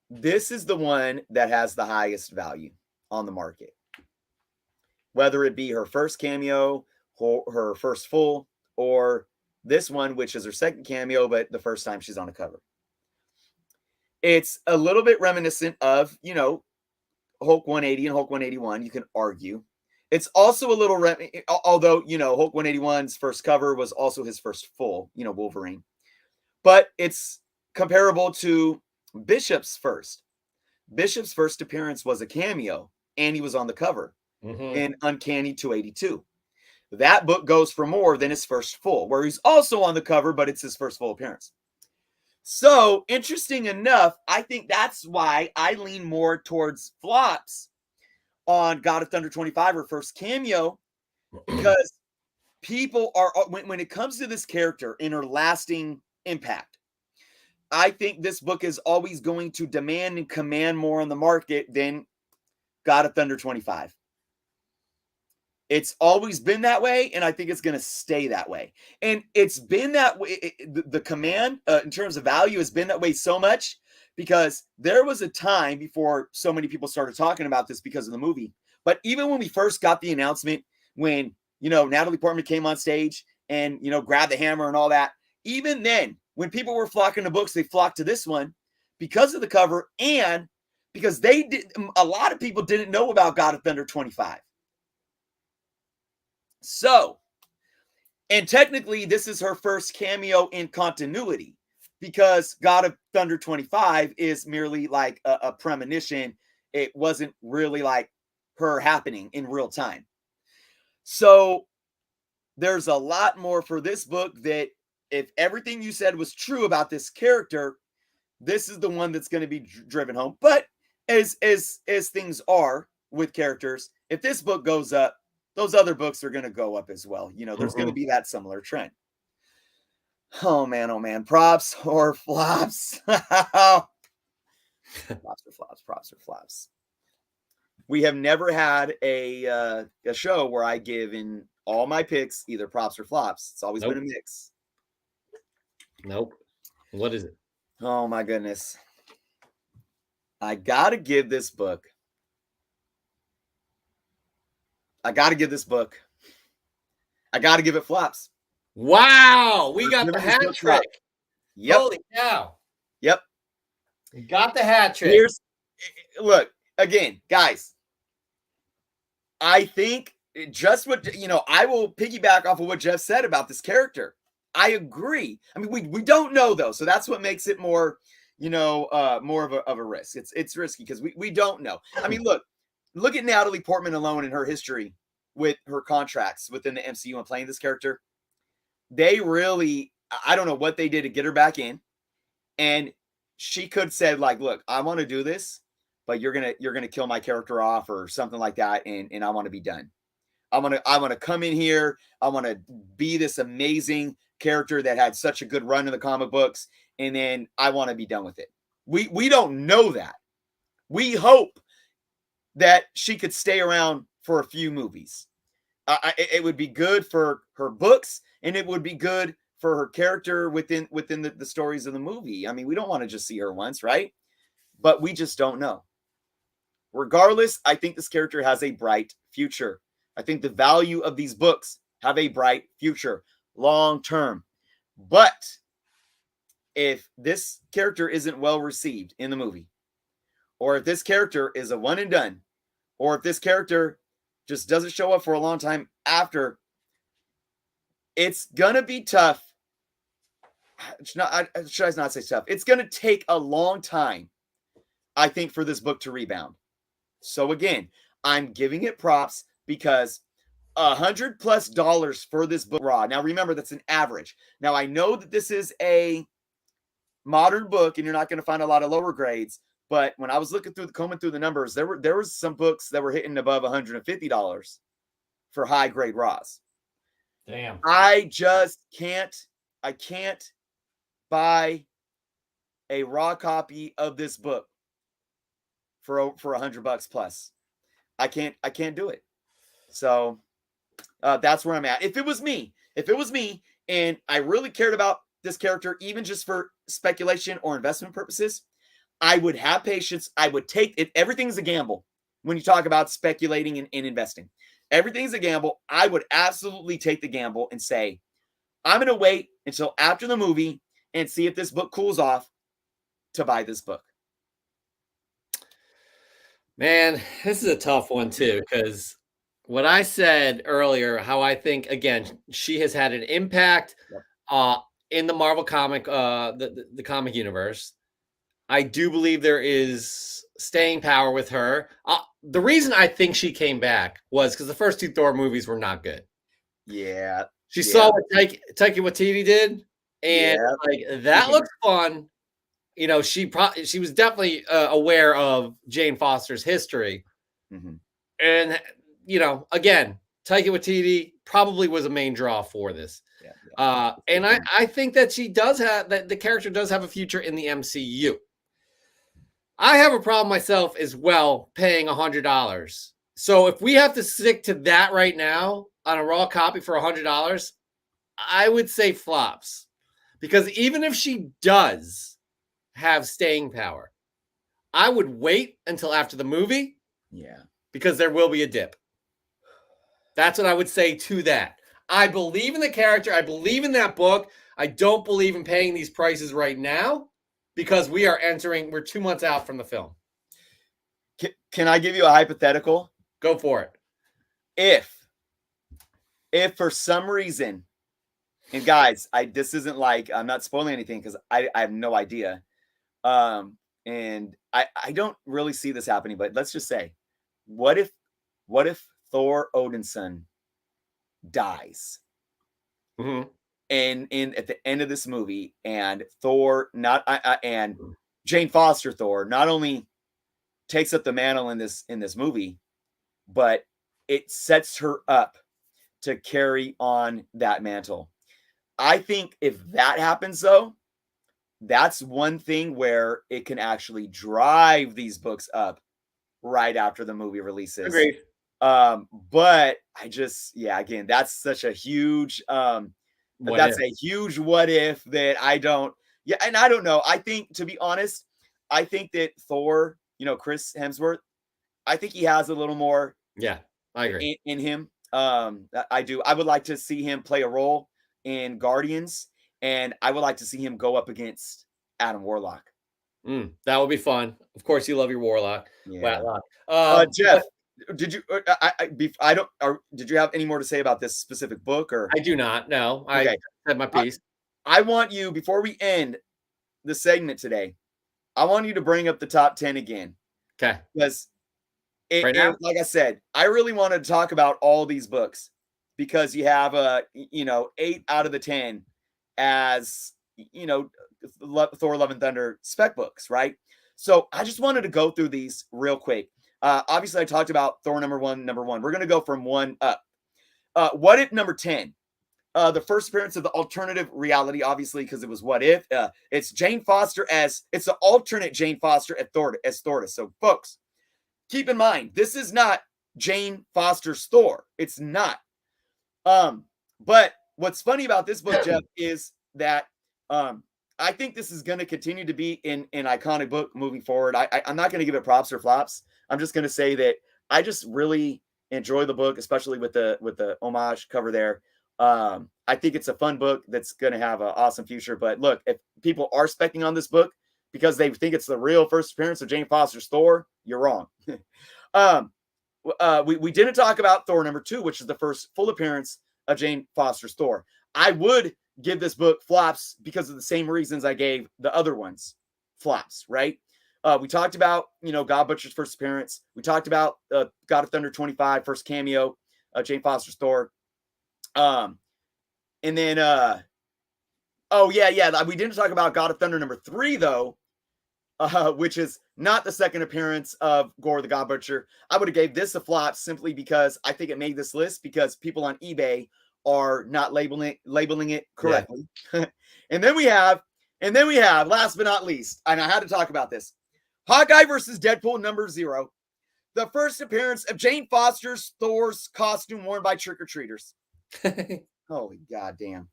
this is the one that has the highest value on the market. Whether it be her first cameo, her first full, or this one, which is her second cameo, but the first time she's on a cover. It's a little bit reminiscent of, Hulk 180 and Hulk 181, you can argue. It's also a little, although, Hulk 181's first cover was also his first full, Wolverine. But it's comparable to Bishop's first. Bishop's first appearance was a cameo, and he was on the cover in Uncanny 282. That book goes for more than his first full, where he's also on the cover, but it's his first full appearance. So, interesting enough, I think that's why I lean more towards flops on God of Thunder 25, her first cameo, because people are, when it comes to this character and her lasting impact, I think this book is always going to demand and command more on the market than God of Thunder 25. It's always been that way, and I think it's going to stay that way. And it's been that way. The command in terms of value has been that way so much because there was a time before so many people started talking about this because of the movie. But even when we first got the announcement, when, Natalie Portman came on stage and, grabbed the hammer and all that, even then, when people were flocking to books, they flocked to this one because of the cover and because a lot of people didn't know about God of Thunder 25. So, and technically, this is her first cameo in continuity because God of Thunder 25 is merely like a premonition. It wasn't really like her happening in real time. So, there's a lot more for this book that if everything you said was true about this character, this is the one that's going to be driven home. But as things are with characters, if this book goes up, those other books are going to go up as well. There's going to be that similar trend. Oh man, props or flops. Props or flops. We have never had a show where I give in all my picks either props or flops. It's always been a mix. Nope. What is it? Oh my goodness. I got to give this book. I got to give it flops. Wow. We got the hat trick. Yep. Holy cow. Yep. We got the hat trick. Look, again, guys, I think just what, I will piggyback off of what Jeff said about this character. I agree. I mean, we don't know though. So that's what makes it more, more of a risk. It's risky because we don't know. I mean, look at Natalie Portman alone and her history with her contracts within the MCU and playing this character. They really, I don't know what they did to get her back in. And she could say like, look, I want to do this, but you're going to kill my character off or something like that. And I want to be done. I want to come in here. I want to be this amazing character that had such a good run in the comic books. And then I want to be done with it. We don't know that. We hope that she could stay around for a few movies. It would be good for her books, and it would be good for her character within the stories of the movie. I mean, we don't want to just see her once, right? But we just don't know. Regardless, I think this character has a bright future. I think the value of these books have a bright future, long term. But if this character isn't well received in the movie, or if this character is a one and done, or if this character just doesn't show up for a long time after, it's going to be tough. Should I not say tough? It's going to take a long time, I think, for this book to rebound. So again, I'm giving it props because $100+ for this book raw. Now remember, that's an average. Now I know that this is a modern book and you're not going to find a lot of lower grades, but when I was combing through the numbers, there was some books that were hitting above $150 for high grade raws. Damn. I can't buy a raw copy of this book for $100 plus. I can't do it. So That's where I'm at. If it was me, and I really cared about this character, even just for speculation or investment purposes, I would have patience. I would take it. Everything's a gamble when you talk about speculating and investing. Everything's a gamble. I would absolutely take the gamble and say, I'm going to wait until after the movie and see if this book cools off to buy this book. Man, this is a tough one too, because what I said earlier, how I think again, she has had an impact Yep. in the Marvel comic, the comic universe. I do believe there is staying power with her. The reason I think she came back was because the first two Thor movies were not good. Yeah. She saw what Taika Waititi did, and like that looks fun. You know, she was definitely aware of Jane Foster's history, and you know, again, Taika Waititi probably was a main draw for this. And I think that she does have that the character does have a future in the MCU. I have a problem myself as well, paying $100. So if we have to stick to that right now on a raw copy for $100, I would say flops, because even if she does have staying power, I would wait until after the movie. Yeah, because there will be a dip. That's what I would say to that. I believe in the character. I believe in that book. I don't believe in paying these prices right now because we're 2 months out from the film. Can I give you a hypothetical? Go for it. If for some reason, and guys, this isn't like, I'm not spoiling anything because I have no idea. And I don't really see this happening, but let's just say, what if Thor Odinson dies? Mm-hmm. And at the end of this movie, and Thor and Jane Foster Thor not only takes up the mantle in this movie, but it sets her up to carry on that mantle. I think if that happens, though, that's one thing where it can actually drive these books up right after the movie releases. Agreed. But I just, again, that's such a huge huge what if that I don't, and I don't know. I think, to be honest, I think that Thor, Chris Hemsworth, I think he has a little more I agree in him. I do. I would like to see him play a role in Guardians, and I would like to see him go up against Adam Warlock. That would be fun. Of course, you love your Warlock. Yeah. Jeff, did you? Did you have any more to say about this specific book? Or I do not. No, I said my piece. I want you, before we end the segment today, I want you to bring up the top 10 again. Okay. Because like I said, I really wanted to talk about all these books because you have 8 out of the 10 as Thor Love and Thunder spec books, right? So I just wanted to go through these real quick. Obviously, I talked about Thor number one. We're going to go from 1 up. What if number 10? The first appearance of the alternative reality, obviously, because it was What If. It's Jane Foster it's the alternate Jane Foster as Thor. So, folks, keep in mind, this is not Jane Foster's Thor. It's not. But what's funny about this book, Jeff, is that I think this is going to continue to be an iconic book moving forward. I'm not going to give it props or flops. I'm just going to say that I just really enjoy the book, especially with the homage cover there. I think it's a fun book that's going to have an awesome future. But look, if people are specking on this book because they think it's the real first appearance of Jane Foster's Thor, you're wrong. We didn't talk about Thor number 2, which is the first full appearance of Jane Foster's Thor. I would give this book flops because of the same reasons I gave the other ones flops, right? We talked about, God Butcher's first appearance. We talked about God of Thunder 25, first cameo, Jane Foster's Thor. And then, we didn't talk about God of Thunder number 3, though, which is not the second appearance of Gore the God Butcher. I would have gave this a flop simply because I think it made this list because people on eBay are not labeling it correctly. Yeah. And then we have, last but not least, and I had to talk about this, Hawkeye versus Deadpool number 0. The first appearance of Jane Foster's Thor's costume worn by trick-or-treaters. Holy goddamn.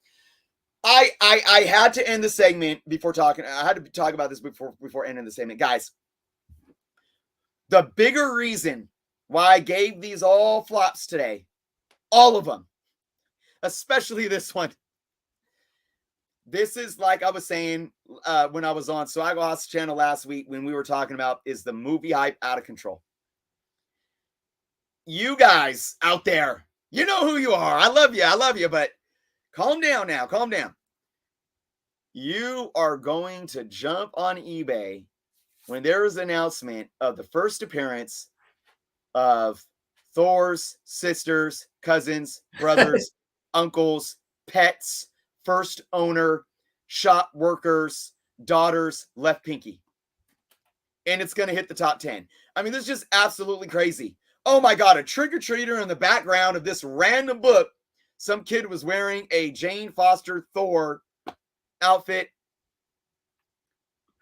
I had to end the segment before talking. I had to talk about this before ending the segment. Guys, the bigger reason why I gave these all flops today, all of them, especially this one. This is like I was saying when I was on Swagglehawk's channel last week when we were talking about is the movie hype out of control. You guys out there, you know who you are. I love you, but calm down now. Calm down. You are going to jump on eBay when there is an announcement of the first appearance of Thor's sisters, cousins, brothers, uncles, pets, first owner, shop workers, daughters, left pinky. And it's going to hit the top 10. I mean, this is just absolutely crazy. Oh my God, a trick-or-treater in the background of this random book. Some kid was wearing a Jane Foster Thor outfit.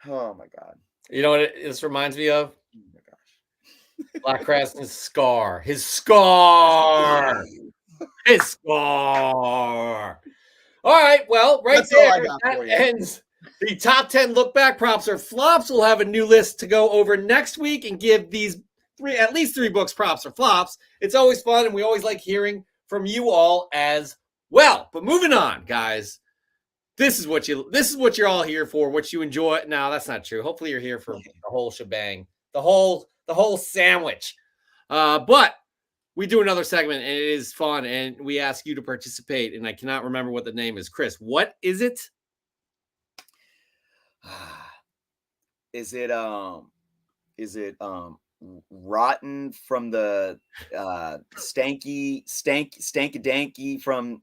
Oh my God. You know what this reminds me of? Oh my gosh. Black Krassen's scar. His scar. His scar. All right. Well, right That's all I there, got that for you. ends the top 10 look back props or flops. We'll have a new list to go over next week and give these at least three books props or flops. It's always fun, and we always like hearing from you all as well. But moving on, guys. This is what you're all here for, what you enjoy. No, that's not true. Hopefully you're here for the whole shebang, the whole sandwich. But we do another segment, and it is fun, and we ask you to participate, and I cannot remember what the name is. Chris, what is it? Is it rotten from the stanky danky from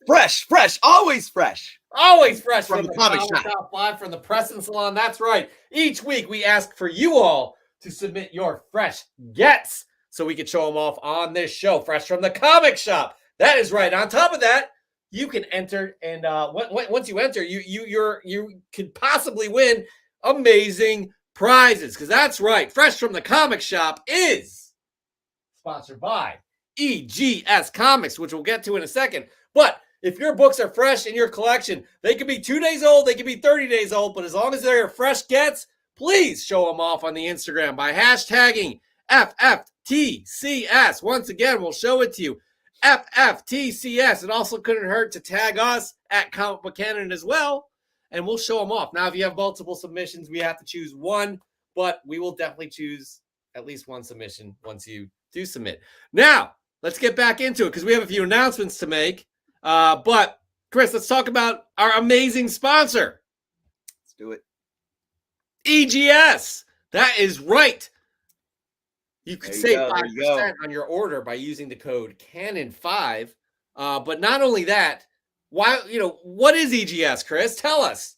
fresh, always fresh from the comic shop live from the Preston Salon. That's right. Each week we ask for you all to submit your fresh gets so we can show them off on this show. Fresh from the comic shop. That is right. On top of that, you can enter, and once you enter, you could possibly win amazing prizes, because that's right. Fresh from the comic shop is sponsored by EGS Comics, which we'll get to in a second. But if your books are fresh in your collection, they could be 2 days old, they could be 30 days old, but as long as they're fresh gets, please show them off on the Instagram by hashtagging FFTCS. Once again, we'll show it to you. FFTCS. It also couldn't hurt to tag us at Comic Book Canon as well, and we'll show them off. Now, if you have multiple submissions, we have to choose one, but we will definitely choose at least one submission once you do submit. Now, let's get back into it because we have a few announcements to make. But, Chris, let's talk about our amazing sponsor. Let's do it. EGS. That is right. You could save 5% on your order by using the code Canon5. But not only that, what is EGS, Chris? Tell us.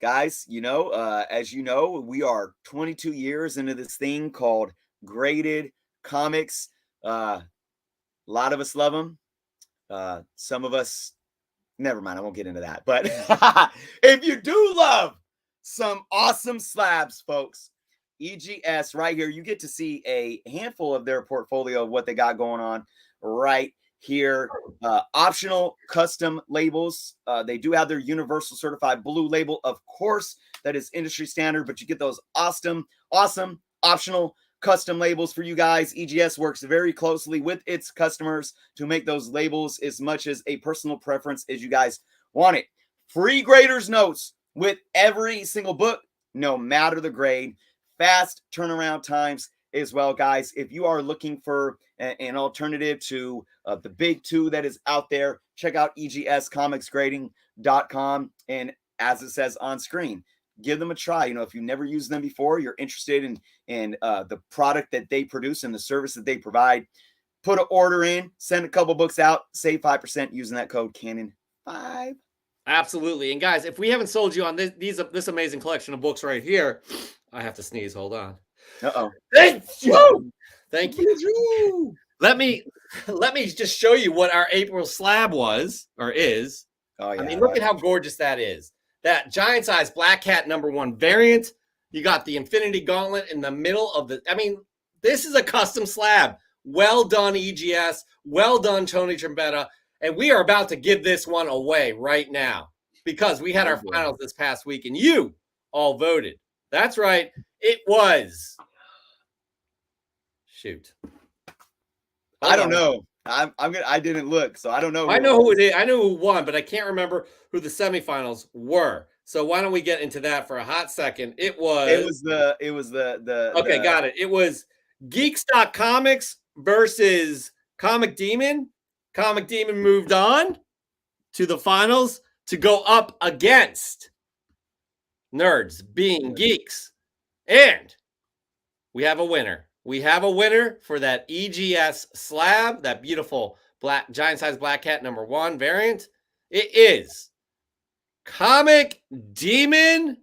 Guys, as you know, we are 22 years into this thing called graded comics. A lot of us love them. Some of us, never mind, I won't get into that. But if you do love some awesome slabs, folks, EGS right here, you get to see a handful of their portfolio of what they got going on right here. Optional custom labels. They do have their universal certified blue label, of course, that is industry standard, but you get those awesome optional custom labels for you guys. EGS works very closely with its customers to make those labels as much as a personal preference as you guys want it. Free grader's notes with every single book, no matter the grade. Fast turnaround times as well, guys. If you are looking for an alternative to the big two that is out there, check out egscomicsgrading.com. And as it says on screen, give them a try. If you've never used them before, you're interested in the product that they produce and the service that they provide, put an order in, send a couple books out, save 5% using that code Canon5. Absolutely. And guys, if we haven't sold you on this amazing collection of books right here, I have to sneeze. Hold on. Uh-oh. Thank you. Thank you. Let me just show you what our April slab was or is. Oh, yeah. I mean, look at how gorgeous that is. That giant size Black Cat #1 variant. You got the Infinity Gauntlet in the middle of This is a custom slab. Well done, EGS. Well done, Tony Trombetta. And we are about to give this one away right now because we had our finals this past week and you all voted. That's right. It was. Shoot. I don't know. I didn't look, so I don't know. I know who it is. I know who won, but I can't remember who the semifinals were. So why don't we get into that for a hot second? It was the Okay, got it. It was Geek Stock Comics versus Comic Demon. Comic Demon moved on to the finals to go up against Nerds Being Geeks. And we have a winner. We have a winner for that EGS slab, that beautiful black giant size black cat #1 variant. It is Comic Demon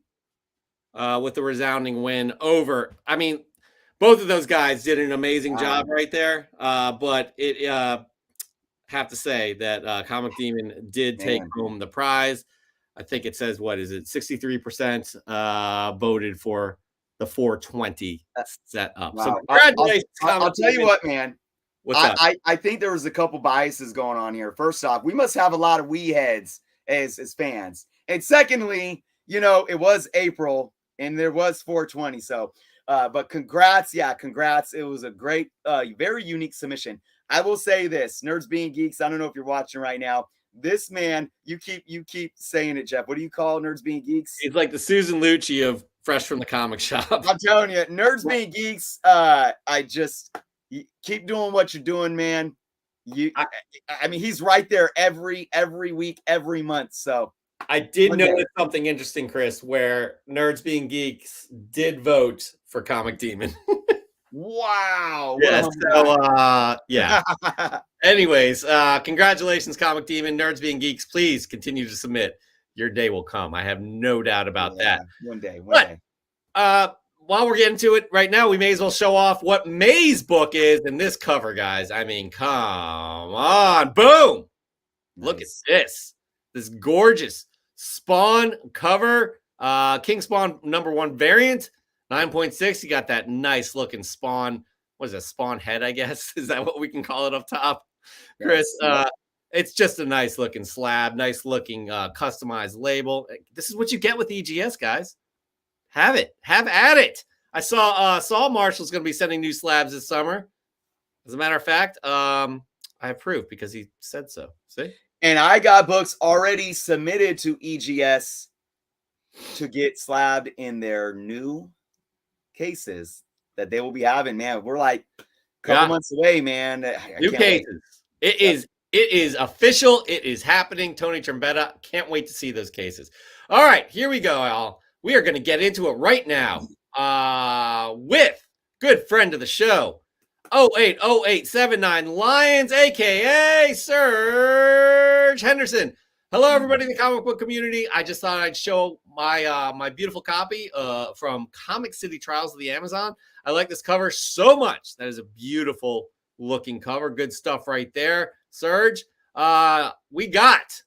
with a resounding win over. I mean, both of those guys did an amazing job right there. But it have to say that Comic Demon did take home the prize. I think it says, what is it? 63% voted for the 420 set up. Wow. So congratulations. I'll tell you what, man. What's up? I think there was a couple biases going on here. First off, we must have a lot of wee heads as fans. And secondly, you know, it was April and there was 420. So, but congrats. Yeah, congrats. It was a great, very unique submission. I will say this, Nerds Being Geeks. I don't know if you're watching right now. This man, you keep saying it, Jeff. What do you call Nerds Being Geeks? He's like the Susan Lucci of Fresh from the Comic Shop. I'm telling you, Nerds Being Geeks. You keep doing what you're doing, man. I mean, he's right there every week, every month. So I did notice something interesting, Chris, where Nerds Being Geeks did vote for Comic Demon. Wow. Yeah. So, yeah. Anyways, congratulations, Comic Demon. Nerds Being Geeks, please continue to submit. Your day will come. I have no doubt about that. One day. While we're getting to it right now, we may as well show off what May's book is in this cover, guys. I mean, come on. Boom. Nice. Look at this. This gorgeous Spawn cover. King Spawn #1 variant. 9.6. You got that nice looking Spawn. What is that? Spawn head, I guess. Is that what we can call it up top? Chris, it's just a nice looking slab, nice looking customized label. This is what you get with EGS, guys. Have it. Have at it. I saw Saul Marshall's going to be sending new slabs this summer. As a matter of fact, I approve because he said so. See? And I got books already submitted to EGS to get slabbed in their new cases that they will be having. Man, we're like a couple months away, man. New cases. Wait. It is official. It is happening. Tony Trombetta. Can't wait to see those cases. All right, here we go, y'all. We are going to get into it right now with good friend of the show, 080879 Lions, a.k.a. Serge Henderson. Hello, everybody in the comic book community. I just thought I'd show my my beautiful copy from Comic City Trials of the Amazon. I like this cover so much. That is a beautiful looking cover. Good stuff right there, Serge. We got,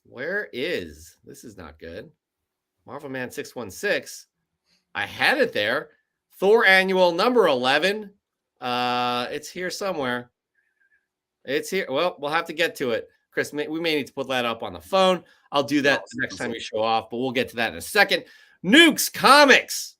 where is, this is not good. Marvel Man 616. I had it there. Thor Annual #11. It's here somewhere. It's here. Well, we'll have to get to it. Chris, we may need to put that up on the phone. I'll do that the next time we show off, but we'll get to that in a second. Nukes Comics.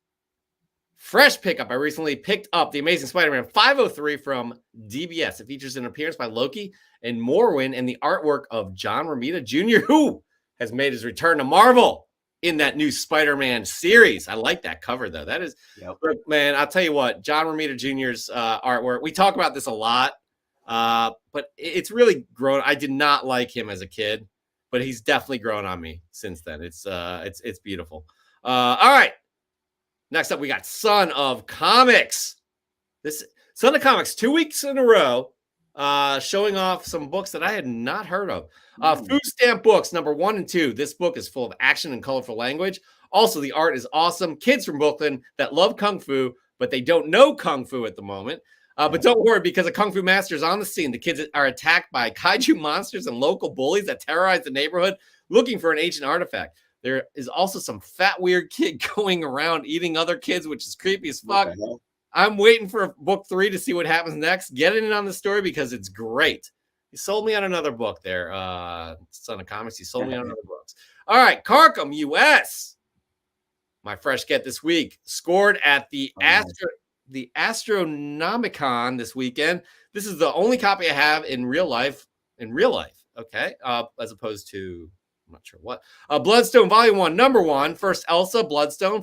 Fresh pickup. I recently picked up The Amazing Spider-Man 503 from DBS. It features an appearance by Loki and Morwin and the artwork of John Romita Jr., who has made his return to Marvel in that new Spider-Man series. I like that cover, though. That is, look, man, I'll tell you what, John Romita Jr.'s artwork, we talk about this a lot, but it's really grown. I did not like him as a kid, but he's definitely grown on me since then. It's beautiful. All right. Next up, we got Son of Comics. This Son of Comics, 2 weeks in a row, showing off some books that I had not heard of. Food Stamp Books, #1 and 2. This book is full of action and colorful language. Also, the art is awesome. Kids from Brooklyn that love Kung Fu, but they don't know Kung Fu at the moment. But don't worry, because a Kung Fu master is on the scene. The kids are attacked by kaiju monsters and local bullies that terrorize the neighborhood looking for an ancient artifact. There is also some fat, weird kid going around eating other kids, which is creepy as fuck. I'm waiting for book 3 to see what happens next. Getting in on the story because it's great. You sold me on another book there, Son of Comics. You sold me on other books. All right, Carcom US. My fresh get this week scored at the Astronomicon this weekend. This is the only copy I have in real life. Okay, as opposed to I'm not sure what. Bloodstone Volume 1, Number 1, first Elsa Bloodstone,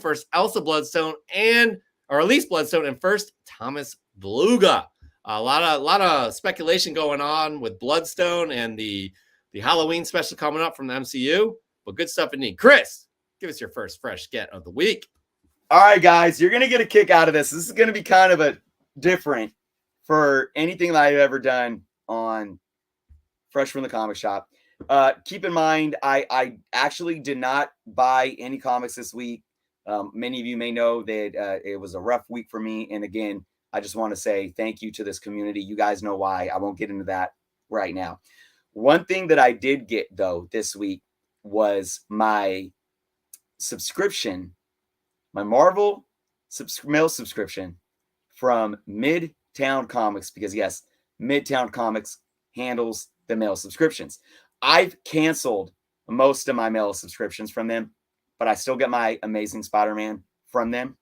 and or at least Bloodstone, and first Thomas Beluga. A lot of speculation going on with Bloodstone and the Halloween special coming up from the MCU, but good stuff indeed. Chris, give us your first fresh get of the week. All right, guys, you're going to get a kick out of this. This is going to be kind of a different for anything that I've ever done on Fresh from the Comic Shop. Keep in mind, I actually did not buy any comics this week. Many of you may know that it was a rough week for me. And again, I just want to say thank you to this community. You guys know why. I won't get into that right now. One thing that I did get, though, this week was my subscription, my Marvel mail subscription from Midtown Comics, because yes, Midtown Comics handles the mail subscriptions. I've canceled most of my mail subscriptions from them, but I still get my Amazing Spider-Man from them.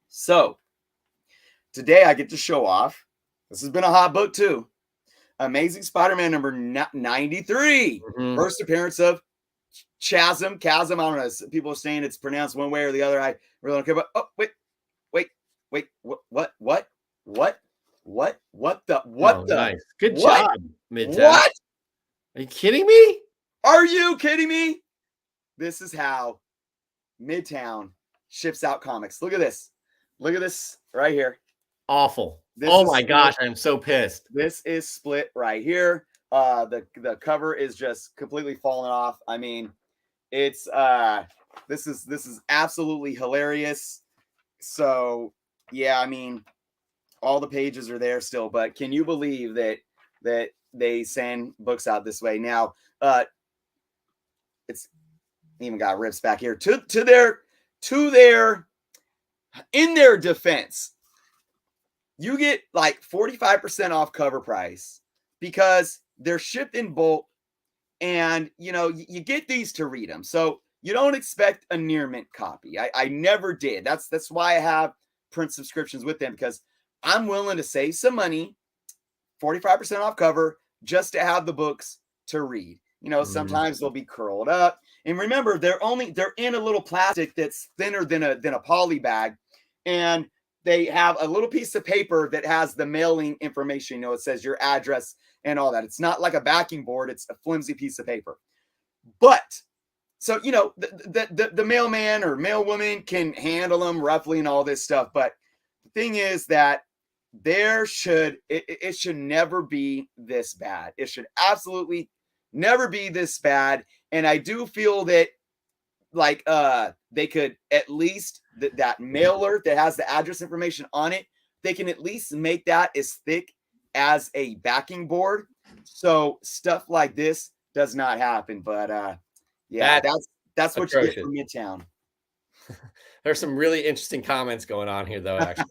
So today I get to show off. This has been a hot book too. Amazing Spider-Man number 93. First appearance of Chasm. I don't know. People are saying it's pronounced one way or the other. I really don't care. But oh, wait. What? Nice. Good job, Midtown. What? Are you kidding me? Are you kidding me? This is how Midtown ships out comics. Look at this. Look at this right here. Awful. Oh my gosh, I'm so pissed. This is split right here. The cover is just completely falling off. I mean, it's this is absolutely hilarious. So yeah, I mean, all the pages are there still, but can you believe that they send books out this way now? It's even got rips back here to their in their defense. You get like 45% off cover price because they're shipped in bulk, and you get these to read them. So you don't expect a near mint copy. I never did. That's why I have print subscriptions with them, because I'm willing to save some money, 45% off cover, just to have the books to read. Sometimes they'll be curled up. And remember, they're in a little plastic that's thinner than a poly bag. And they have a little piece of paper that has the mailing information. It says your address and all that. It's not like a backing board. It's a flimsy piece of paper. But so, the mailman or mailwoman can handle them roughly and all this stuff. But the thing is that it should never be this bad. It should absolutely never be this bad. And I do feel that like they could at least that mailer that has the address information on it, they can at least make that as thick as a backing board, so stuff like this does not happen. But yeah, that's what you get from Midtown. There's some really interesting comments going on here, though. Actually,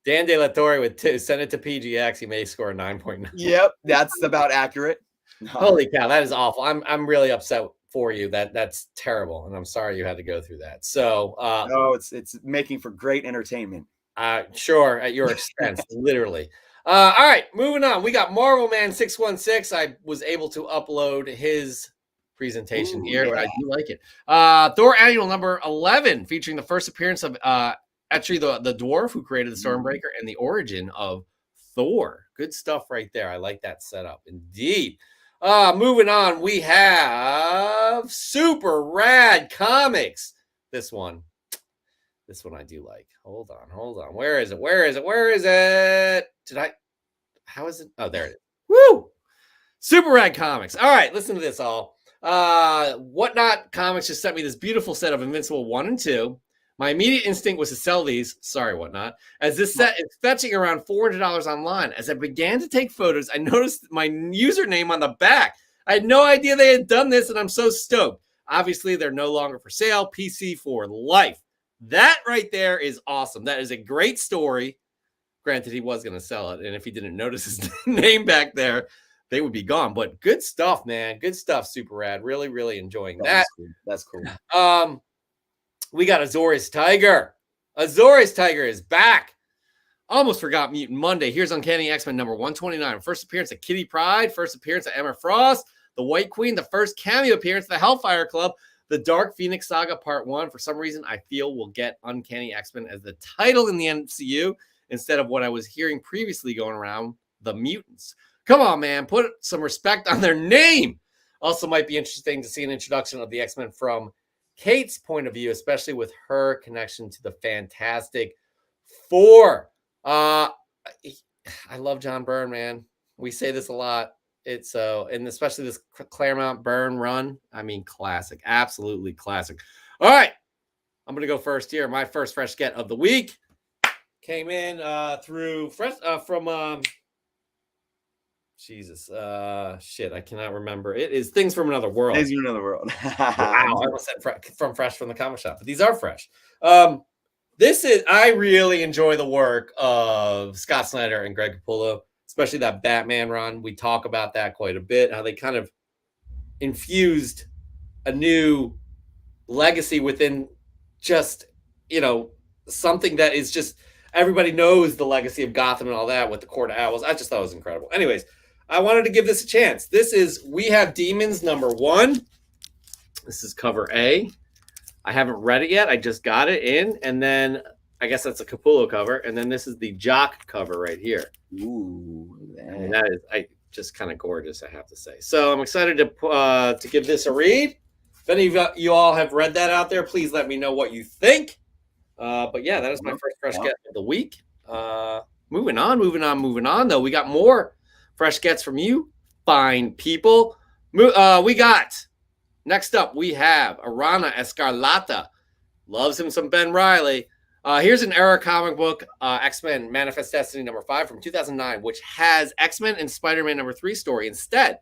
Dan De La Torre with send it to PGX. He may score a 9.9. Yep, that's about accurate. Holy cow, that is awful. I'm really upset for you. That's terrible, and I'm sorry you had to go through that. So no, it's making for great entertainment. Sure, at your expense, literally. All right, moving on. We got Marvel Man 616. I was able to upload his presentation here, but I do like it. Thor Annual number 11, featuring the first appearance of actually the dwarf who created the Stormbreaker and the origin of Thor. Good stuff right there. I like that setup indeed. Moving on, we have Super Rad Comics. This one I do like. Hold on. Where is it? How is it? Oh, there it is. Woo! Super Rad Comics. All right, listen to this all. Whatnot Comics just sent me this beautiful set of Invincible 1 and 2. My immediate instinct was to sell these. Sorry, Whatnot. As this set is fetching around $400 online. As I began to take photos, I noticed my username on the back. I had no idea they had done this, and I'm so stoked. Obviously, they're no longer for sale. PC for life. That right there is awesome. That is a great story. Granted, he was going to sell it, and if he didn't notice his name back there, they would be gone. But good stuff, man. Good stuff. Super rad. Really, really enjoying that. Cool. That's cool. We got Azorius Tiger. Azorius Tiger is back. Almost forgot Mutant Monday. Here's Uncanny X-Men number 129. First appearance at Kitty Pryde. First appearance at Emma Frost. The White Queen. The first cameo appearance at the Hellfire Club. The Dark Phoenix Saga Part 1. For some reason, I feel will get Uncanny X-Men as the title in the MCU instead of what I was hearing previously going around, The Mutants. Come on, man. Put some respect on their name. Also might be interesting to see an introduction of the X-Men from Kate's point of view, especially with her connection to the Fantastic Four. I love John Byrne, man. We say this a lot. It's and especially this Claremont Byrne run. I mean, classic, absolutely classic. All right, I'm gonna go first here. My first fresh get of the week came in through fresh from Jesus, shit, I cannot remember. It is Things from Another World. Things from Another World. Wow, I almost said from Fresh from the Comic Shop, but these are fresh. I really enjoy the work of Scott Snyder and Greg Capullo, especially that Batman run. We talk about that quite a bit, how they kind of infused a new legacy within just, something that is just, everybody knows the legacy of Gotham and all that with the Court of Owls. I just thought it was incredible. Anyways, I wanted to give this a chance. This is We Have Demons number 1. This is cover A. I haven't read it yet. I just got it in, and then I guess that's a Capullo cover, and then this is the Jock cover right here. Ooh, and that is just kind of gorgeous, I have to say. So I'm excited to give this a read. If any of you all have read that out there, please let me know what you think. But yeah, that is my first fresh get of the week. Moving on, though. We got more fresh gets from you, fine people. We got, next up, we have Arana Escarlata. Loves him some Ben Reilly. Here's an era comic book, X-Men Manifest Destiny number 5 from 2009, which has X-Men and Spider-Man number 3 story instead.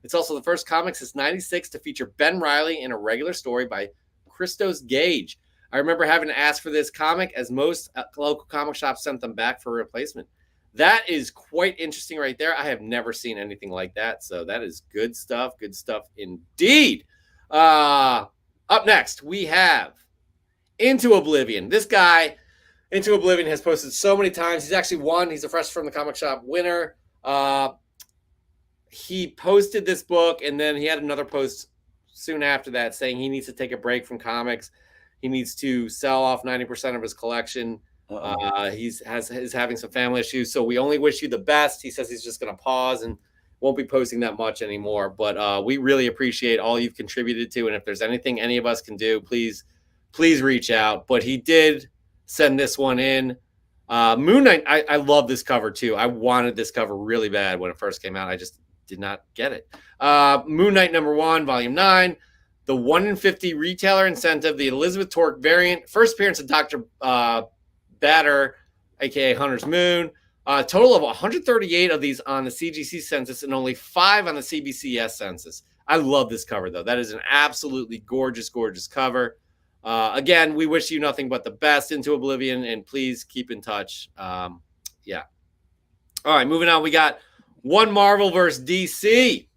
It's also the first comic since 96 to feature Ben Reilly in a regular story by Christos Gage. I remember having to ask for this comic as most local comic shops sent them back for a replacement. That is quite interesting right there. I have never seen anything like that. So that is good stuff. Good stuff indeed. Up next, we have Into Oblivion. This guy, Into Oblivion, has posted so many times. He's actually won. He's a Fresh from the Comic Shop winner. He posted this book, and then he had another post soon after that saying he needs to take a break from comics. He needs to sell off 90% of his collection. He's having some family issues, so we only wish you the best. He says he's just going to pause and won't be posting that much anymore. But we really appreciate all you've contributed to, and if there's anything any of us can do, please reach out. But he did send this one in. Moon Knight, I love this cover too. I wanted this cover really bad when it first came out. I just did not get it. Moon Knight number 1, volume 9. The 1 in 50 retailer incentive, the Elizabeth Torque variant, first appearance of Dr. Batter, aka Hunter's Moon. A total of 138 of these on the CGC census and only 5 on the CBCS census. I love this cover, though. That is an absolutely gorgeous, gorgeous cover. Again, we wish you nothing but the best, Into Oblivion, and please keep in touch. Yeah. All right, moving on. We got One Marvel versus DC.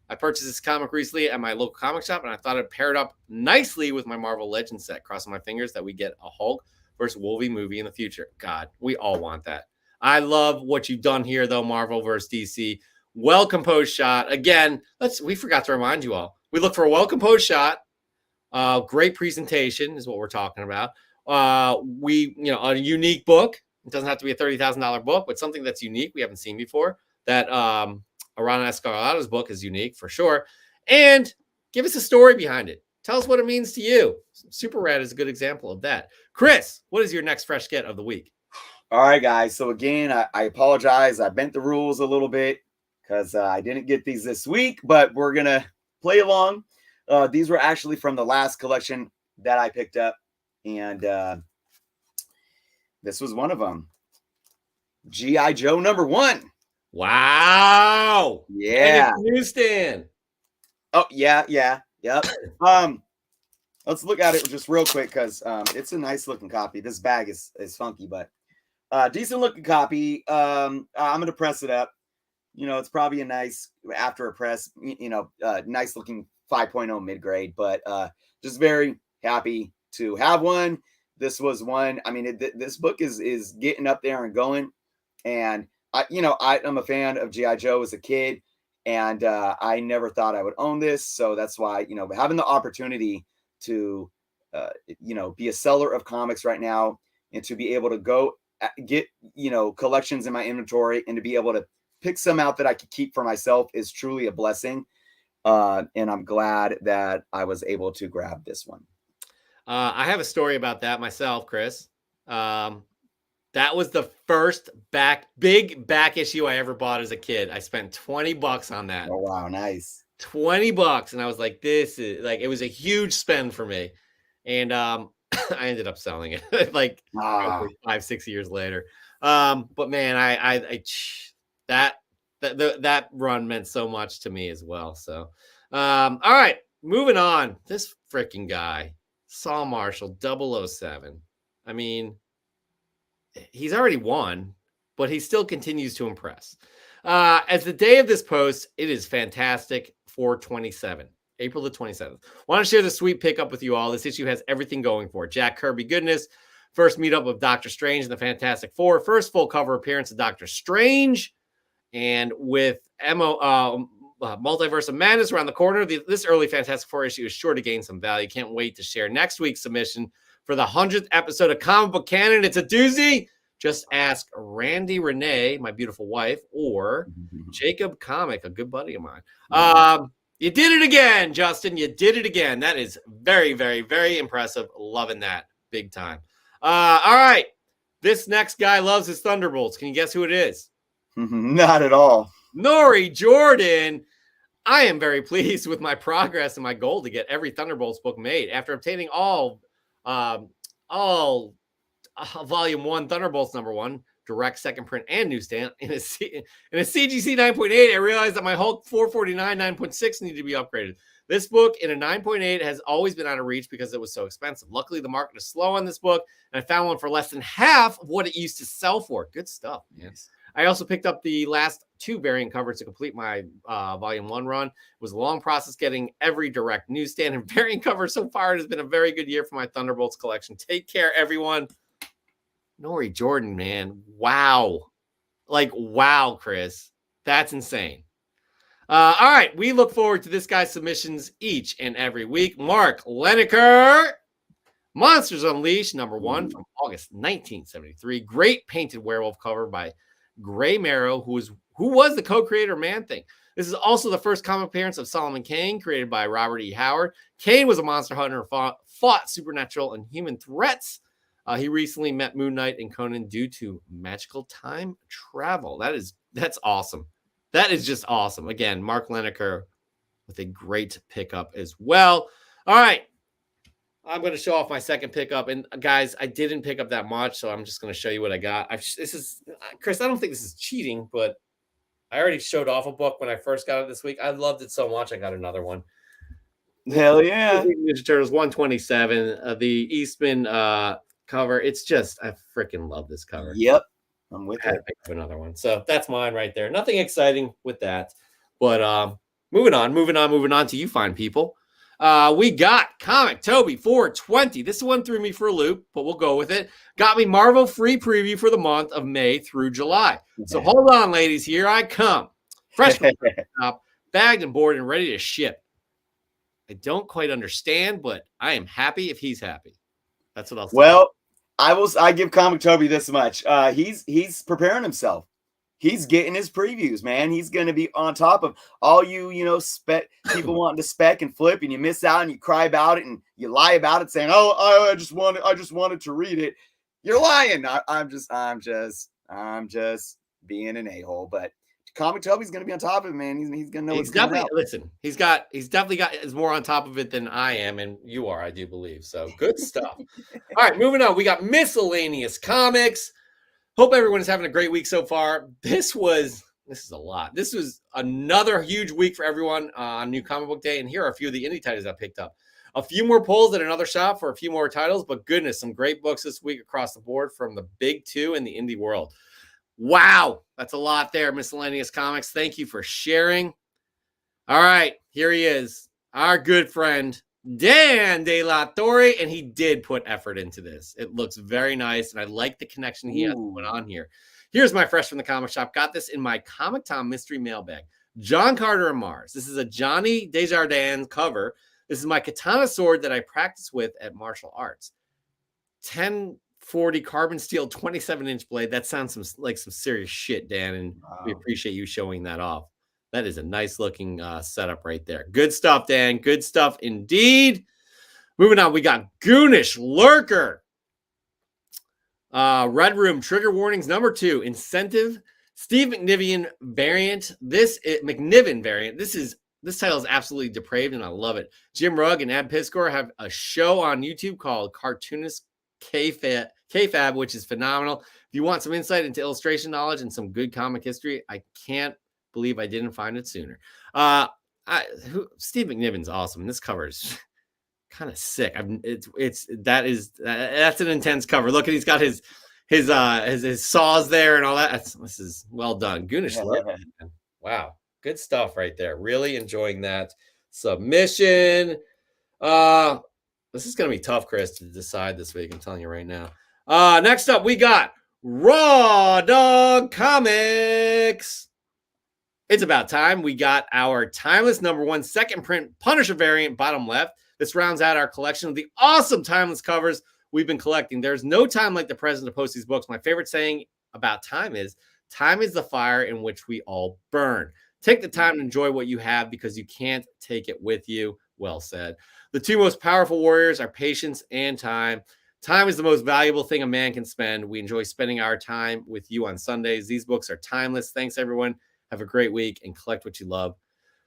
I purchased this comic recently at my local comic shop, and I thought it paired up nicely with my Marvel Legends set. Crossing my fingers that we get a Hulk versus Wolverine movie in the future. God, we all want that. I love what you've done here, though, Marvel versus DC. Well-composed shot. Again, we forgot to remind you all. We look for a well-composed shot. Great presentation is what we're talking about. A unique book. It doesn't have to be a $30,000 book, but something that's unique we haven't seen before. That Arana Escarlata's book is unique for sure. And give us a story behind it. Tell us what it means to you. Super Rad is a good example of that. Chris, what is your next fresh get of the week? All right, guys. So again, I apologize. I bent the rules a little bit because I didn't get these this week, but we're going to play along. These were actually from the last collection that I picked up. And this was one of them. G.I. Joe number 1. Wow. Yeah. Newsstand. Oh, yeah. Yep. Let's look at it just real quick because it's a nice looking copy. This bag is funky, but Decent looking copy. I'm gonna press it up. It's probably a nice after a press, nice looking 5.0 mid grade, but just very happy to have one. This was one. I mean, this book is getting up there and going, and I'm a fan of GI Joe as a kid, and I never thought I would own this, so that's why having the opportunity to be a seller of comics right now, and to be able to go get collections in my inventory, and to be able to pick some out that I could keep for myself is truly a blessing. And I'm glad that I was able to grab this one. I have a story about that myself, Chris. That was the first big back issue I ever bought as a kid. I spent $20 on that. Oh, wow. Nice. $20. And I was like, this is like, it was a huge spend for me. And I ended up selling it like 5-6 years later. But man, that run meant so much to me as well. So, all right, moving on. This freaking guy, Saul Marshall, 007. I mean, he's already won, but he still continues to impress. As the day of this post, it is fantastic. 4/27, April the 27th. Want to share the sweet pickup with you all. This issue has everything going for it. Jack Kirby goodness. First meetup of Doctor Strange and the Fantastic Four. First full cover appearance of Doctor Strange. And with Multiverse of Madness around the corner, this early Fantastic Four issue is sure to gain some value. Can't wait to share next week's submission for the 100th episode of Comic Book Canon. It's a doozy. Just ask Randy Renee, my beautiful wife, or Jacob Comic, a good buddy of mine. You did it again, Justin. You did it again. That is very, very, very impressive. Loving that big time. All right. This next guy loves his Thunderbolts. Can you guess who it is? Not at all. Nori Jordan. I am very pleased with my progress and my goal to get every Thunderbolts book made. After obtaining all Volume 1, Thunderbolts #1, direct second print and newsstand, in a CGC 9.8, I realized that my Hulk 449 9.6 needed to be upgraded. This book in a 9.8 has always been out of reach because it was so expensive. Luckily, the market is slow on this book, and I found one for less than half of what it used to sell for. Good stuff, man. Yes. I also picked up the last 2 variant covers to complete my Volume 1 run. It was a long process getting every direct newsstand and variant cover. So far, it has been a very good year for my Thunderbolts collection. Take care, everyone. Nori Jordan, man. Wow. Wow, Chris. That's insane. All right. We look forward to this guy's submissions each and every week. Mark Leneker, Monsters Unleashed, #1 from August 1973. Great painted werewolf cover by Gray Marrow, who was the co-creator of Man-Thing. This is also the first comic appearance of Solomon Kane, created by Robert E. Howard. Kane was a monster hunter and fought supernatural and human threats. He recently met Moon Knight and Conan due to magical time travel. That's awesome. That is just awesome. Again, Mark Leneker with a great pickup as well. All right. I'm going to show off my second pickup. And guys, I didn't pick up that much, so I'm just going to show you what I got. This is Chris, I don't think this is cheating, but I already showed off a book when I first got it this week. I loved it so much. I got another one. Hell yeah. Ninja Turtles 127, the Eastman cover. It's just, I freaking love this cover. Yep. I'm with it. Pick up another one. So that's mine right there. Nothing exciting with that. But moving on to you fine people. We got Comic Toby 420. This one threw me for a loop, but we'll go with it. Got me Marvel free preview for the month of May through July. So hold on, ladies. Here I come. Fresh from the top, bagged and boarded and ready to ship. I don't quite understand, but I am happy if he's happy. That's what I'll say. Well, I give Comic Toby this much. He's preparing himself. He's getting his previews, man. He's going to be on top of all people wanting to spec and flip, and you miss out and you cry about it and you lie about it, saying, "Oh, I just wanted to read it." You're lying. I'm just being an a-hole. But Comic Toby's going to be on top of it, man. He's going to know. He's definitely is more on top of it than I am, and you are, I do believe. So good stuff. All right, moving on. We got miscellaneous comics. Hope everyone is having a great week so far. This was This is a lot. This was another huge week for everyone on New Comic Book Day. And here are a few of the indie titles I picked up. A few more polls at another shop for a few more titles, but goodness, some great books this week across the board from the big two in the indie world. Wow, that's a lot there, Miscellaneous Comics. Thank you for sharing. All right, here he is, our good friend, Dan De La Torre, and he did put effort into this. It looks very nice, and I like the connection he has put on here. Here's my fresh from the comic shop. Got this in my Comic Tom mystery mailbag. John Carter and Mars. This is a Johnny Desjardins cover. This is my katana sword that I practice with at martial arts. 1040 carbon steel 27-inch blade. That sounds like some serious shit, Dan, and we appreciate you showing that off. That is a nice looking setup right there. Good stuff, Dan. Good stuff indeed. Moving on, we got Goonish Lurker. Red Room Trigger Warnings #2 Incentive Steve McNiven variant. This title is absolutely depraved and I love it. Jim Rugg and Ab Piscor have a show on YouTube called Cartoonist K-Fab, which is phenomenal. If you want some insight into illustration knowledge and some good comic history, I can't believe I didn't find it sooner. Steve McNiven's awesome. This cover is kind of sick. That's an intense cover. Look, he's got his saws there and all that. This is well done. Goonish Lurker. Wow, good stuff right there. Really enjoying that submission. This is gonna be tough, Chris, to decide this week. I'm telling you right now. Next up, we got Raw Dog Comics. It's about time. We got our timeless #1 second print Punisher variant bottom left. This rounds out our collection of the awesome timeless covers we've been collecting. There's no time like the present to post these books. My favorite saying about time is the fire in which we all burn. Take the time to enjoy what you have because you can't take it with you. Well said. The two most powerful warriors are patience and time. Time is the most valuable thing a man can spend. We enjoy spending our time with you on Sundays. These books are timeless. Thanks, everyone. Have a great week and collect what you love.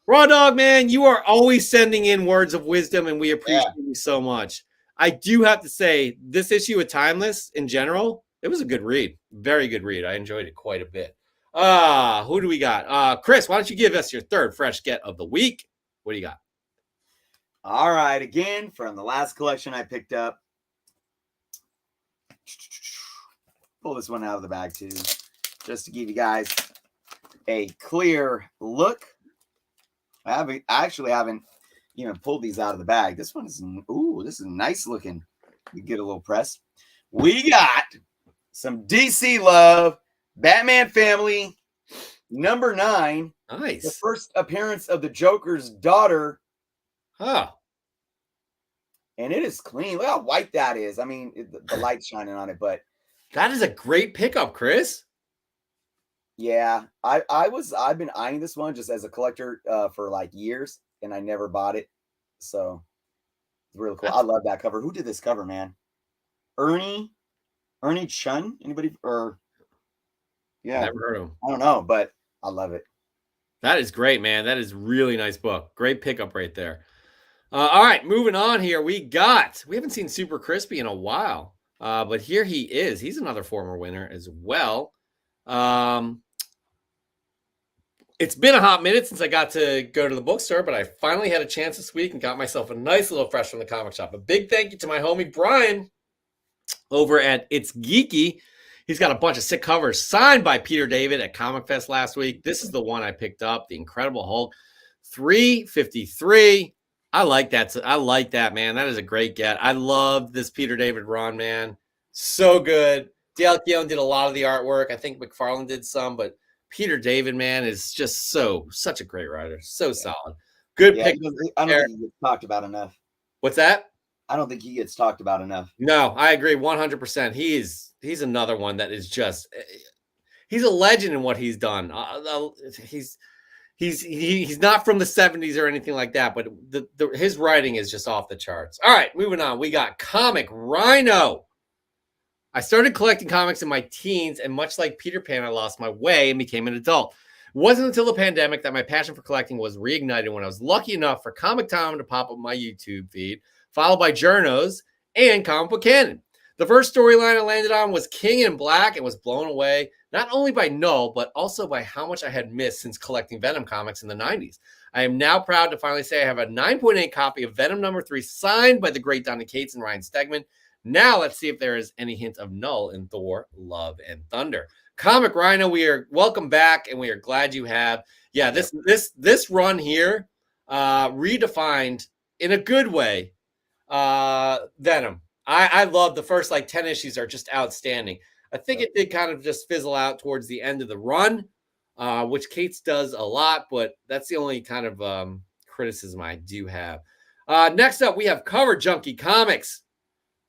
Raw Dog, man, you are always sending in words of wisdom, and we appreciate you so much. I do have to say, this issue of Timeless in general, it was a good read. Very good read. I enjoyed it quite a bit. Who do we got? Chris, why don't you give us your third fresh get of the week? What do you got? All right, again, from the last collection I picked up. Pull this one out of the bag, too, just to give you guys a clear look. I actually haven't even pulled these out of the bag. This one is, this is nice looking. You get a little press. We got some DC love, Batman Family, #9. Nice. The first appearance of the Joker's daughter. Huh. And it is clean. Look how white that is. I mean, the light's shining on it, but that is a great pickup, Chris. Yeah, I've been eyeing this one just as a collector for like years, and I never bought it. So it's really cool. I love that cover. Who did this cover, man? Ernie Chun? Anybody? Or yeah, never heard of him. I don't know, but I love it. That is great, man. That is really nice book. Great pickup right there. All right, moving on here. We haven't seen Super Crispy in a while, but here he is. He's another former winner as well. It's been a hot minute since I got to go to the bookstore, but I finally had a chance this week and got myself a nice little fresh from the comic shop. A big thank you to my homie Brian over at It's Geeky. He's got a bunch of sick covers signed by Peter David at Comic Fest last week. This is the one I picked up, The Incredible Hulk, $3.53. I like that, man. That is a great get. I love this Peter David run, man. So good. Dale Keown did a lot of the artwork. I think McFarlane did some, but Peter David, man, is just such a great writer. So solid. Good pick. I don't think he gets talked about enough. What's that? I don't think he gets talked about enough. No, I agree 100%. He's another one that is just, he's a legend in what he's done. He's not from the 70s or anything like that, but his writing is just off the charts. All right, moving on. We got Comic Rhino. I started collecting comics in my teens, and much like Peter Pan, I lost my way and became an adult. It wasn't until the pandemic that my passion for collecting was reignited when I was lucky enough for Comic Time to pop up my YouTube feed, followed by Journos and Comic Book Canon. The first storyline I landed on was King in Black and was blown away, not only by Null, but also by how much I had missed since collecting Venom comics in the 90s. I am now proud to finally say I have a 9.8 copy of Venom #3 signed by the great Donny Cates and Ryan Stegman. Now let's see if there is any hint of Null in Thor, Love, and Thunder. Comic Rhino, we are welcome back, and we are glad you have. Yeah, this run here redefined in a good way Venom. I love the first 10 issues are just outstanding. I think it did kind of just fizzle out towards the end of the run, which Cates does a lot, but that's the only kind of criticism I do have. Next up, we have Cover Junkie Comics,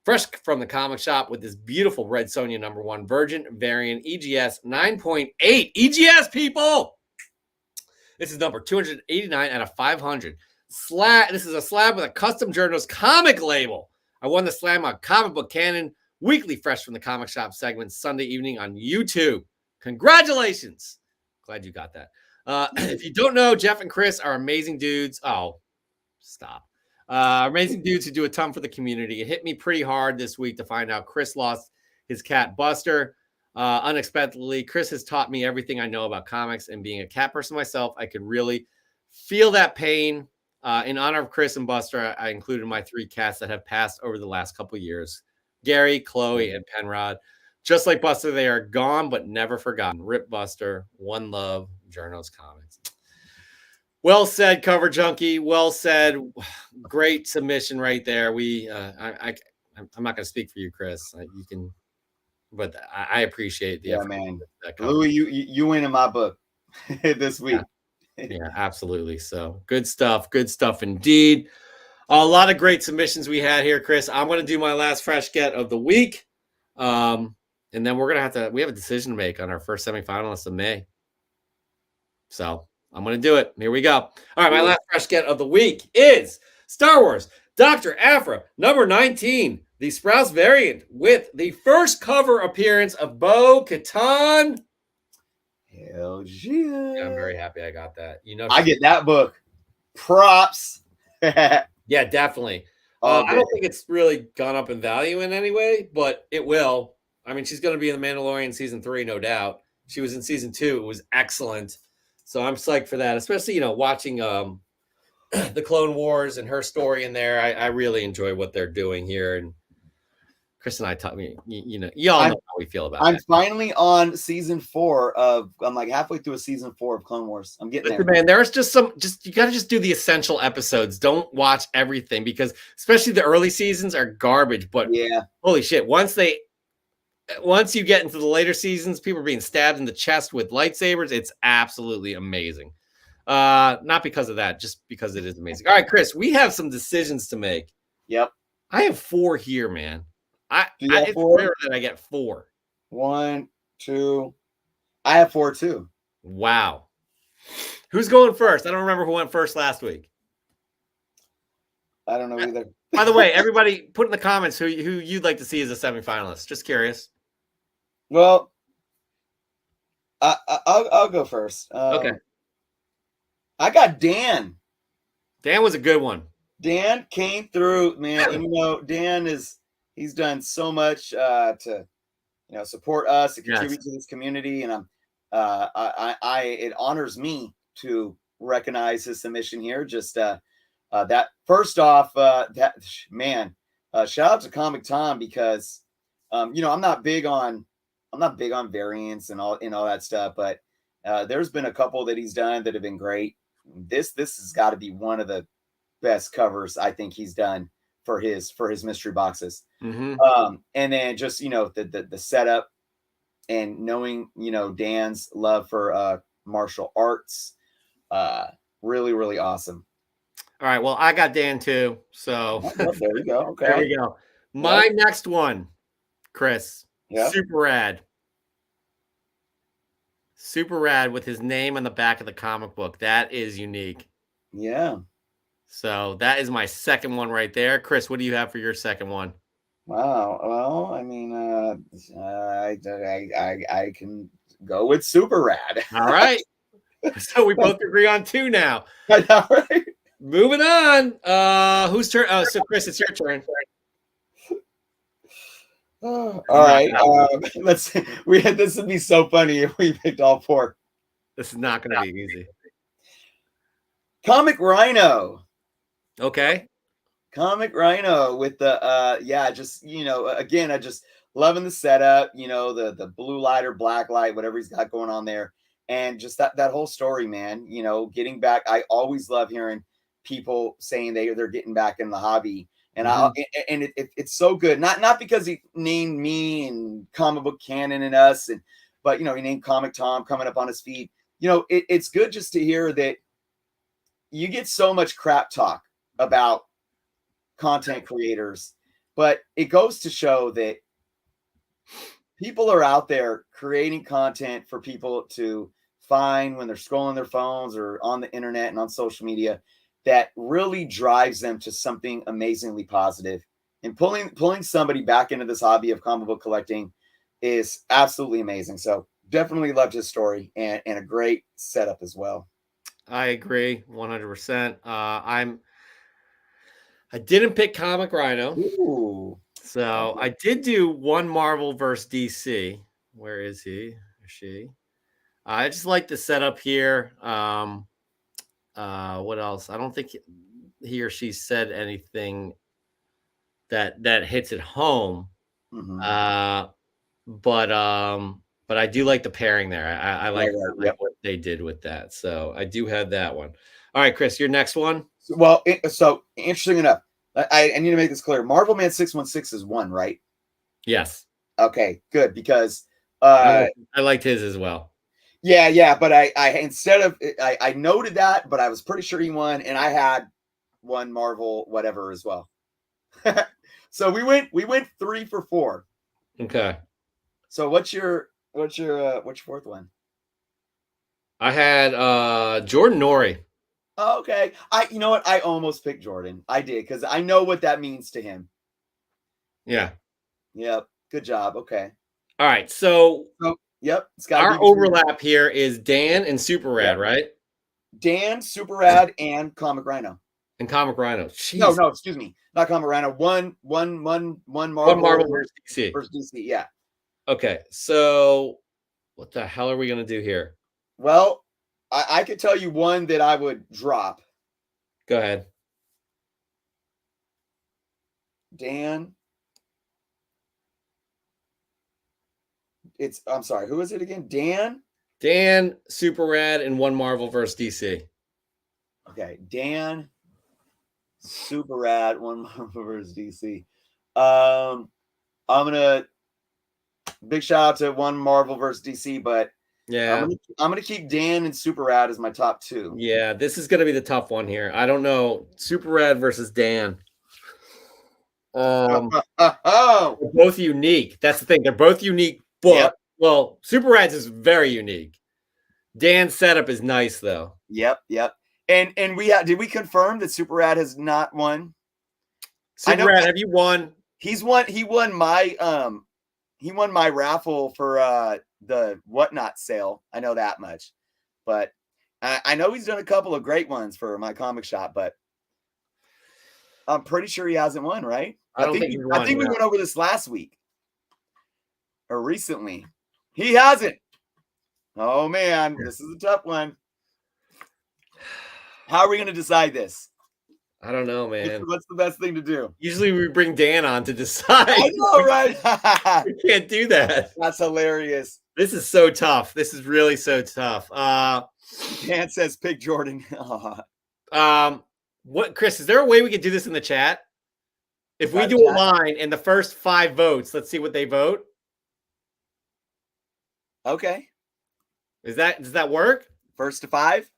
fresh from the comic shop with this beautiful Red Sonja #1 Virgin variant EGS 9.8. EGS, people! This is number 289 out of 500. This is a slab with a custom journals comic label. I won the slam on Comic Book Canon, weekly fresh from the comic shop segment, Sunday evening on YouTube. Congratulations. Glad you got that. If you don't know, Jeff and Chris are amazing dudes. Oh, stop. Amazing dudes who do a ton for the community. It hit me pretty hard this week to find out Chris lost his cat Buster unexpectedly. Chris has taught me everything I know about comics, and being a cat person myself, I could really feel that pain. In honor of Chris and Buster, I included my 3 cats that have passed over the last couple years: Gary, Chloe, and Penrod. Just like Buster, they are gone but never forgotten. Rip Buster, one love, Journos Comics. Well said, Cover Junkie. Well said. Great submission right there. I'm not going to speak for you, Chris. You can, but I appreciate the effort. Man. Louis, you win in my book this week. Yeah, absolutely. So good stuff. Good stuff indeed. A lot of great submissions we had here, Chris. I'm going to do my last fresh get of the week. And then we have a decision to make on our first semifinalist of May. So I'm going to do it. Here we go. All right. My last fresh get of the week is Star Wars Dr. Aphra #19, the Sprouse variant with the first cover appearance of Bo-Katan. Hell yeah. I'm very happy I got that. I get that book. Props. Yeah, definitely. I don't think it's really gone up in value in any way, but it will. I mean, she's going to be in The Mandalorian season 3, no doubt. She was in season 2. It was excellent. So I'm psyched for that, especially, watching the Clone Wars and her story in there. I really enjoy what they're doing here. And Chris and I taught me, y'all know how we feel about it. I'm finally on season 4 I'm like halfway through a season 4 of Clone Wars. I'm getting there. Man, there's you got to just do the essential episodes. Don't watch everything, because especially the early seasons are garbage. But yeah, holy shit. Once you get into the later seasons, people are being stabbed in the chest with lightsabers. It's absolutely amazing. Not because of that, just because it is amazing. All right, Chris, we have some decisions to make. Yep. I have 4 here, man. It's rare that I get 4. 1, 2. I have 4 too. Wow. Who's going first? I don't remember who went first last week. I don't know either. By the way, everybody put in the comments who you'd like to see as a semifinalist. Just curious. Well, I'll go first. Okay. I got Dan. Dan was a good one. Dan came through, man. And, Dan he's done so much to support us, to contribute to this community, and it honors me to recognize his submission here. Just that first off, shout out to Comic Tom, because I'm not big on variants and all that stuff, but there's been a couple that he's done that have been great. This has got to be one of the best covers I think he's done for his mystery boxes. Mm-hmm. And then just the setup, and knowing Dan's love for martial arts, really, really awesome. All right, well, I got Dan too, so there we go. Okay, there we go. My next one, Chris. Yeah. Super rad with his name on the back of the comic book. That is unique. Yeah. So that is my second one right there. Chris, what do you have for your second one? Wow. Well, I mean, I can go with Super Rad. All right. So we both agree on 2 now. All right. Moving on. Whose turn? Oh, so Chris, it's your turn. All It's not right. Let's. This would be so funny if we picked all four. this is not going to be easy. Comic Rhino. Okay. Comic Rhino with the just again, I just loving the setup, the blue light or black light, whatever he's got going on there. And just that whole story, man, getting back. I always love hearing people saying they're getting back in the hobby. And it's so good. Not because he named me and comic book canon and us, but he named Comic Tom coming up on his feed. It's good just to hear that you get so much crap talk about content creators, but it goes to show that people are out there creating content for people to find when they're scrolling their phones or on the internet and on social media that really drives them to something amazingly positive. And pulling somebody back into this hobby of comic book collecting is absolutely amazing. So definitely loved his story and a great setup as well. I agree 100%. I didn't pick Comic Rhino. Ooh. So I did do one Marvel versus DC. Where is he or she? I just like the setup here. What else? I don't think he or she said anything that hits it home. Mm-hmm. But I do like the pairing there. I like, Right, I like what they did with that. So I do have that one. All right, Chris, your next one. Well, so interesting enough, I need to make this clear. Marvel Man 616 is one, right? Yes. Okay, good, because I liked his as well. Yeah, but I instead of I noted that, but I was pretty sure he won, and I had one Marvel whatever as well. So we went 3 for 4. Okay. So what's your fourth one? I had Jordan Norrie. Oh, okay. You know what? I almost picked Jordan. I did because I know what that means to him. Yeah. Yep. Good job. Okay. All right. So yep. It's got our overlap here is Dan and Super Rad, right? Dan, Super Rad, and Comic Rhino. And Comic Rhino. Jeez. No, excuse me. Not Comic Rhino. One Marvel. One Marvel versus DC. Versus DC, yeah. Okay. So what the hell are we going to do here? Well, I could tell you one that I would drop. Go ahead. Dan. I'm sorry. Who is it again? Dan, Super Rad, and one Marvel versus DC. Okay. Dan, Super Rad, one Marvel versus DC. I'm gonna big shout out to one Marvel versus DC, but yeah, I'm gonna keep Dan and Super Rad as my top 2. Yeah, this is gonna be the tough one here. I don't know. Super Rad versus Dan. They're both unique. That's the thing. They're both unique, but well, Super Rad's is very unique. Dan's setup is nice though. Yep. And did we confirm that Super Rad has not won? Super Rad, have you won? He won my raffle for the whatnot sale. I know that much. But I know he's done a couple of great ones for my comic shop, but I'm pretty sure he hasn't won, right? I think we went over this last week or recently. He hasn't. Oh man, this is a tough one. How are we going to decide this? I don't know, man. What's the best thing to do? Usually we bring Dan on to decide. I know, right? We can't do that. That's hilarious. This is so tough. This is really so tough. Dan says pick Jordan. What, Chris, is there a way we could do this in the chat? If we do a line and the first 5 votes, let's see what they vote. Okay. Does that work? First to 5?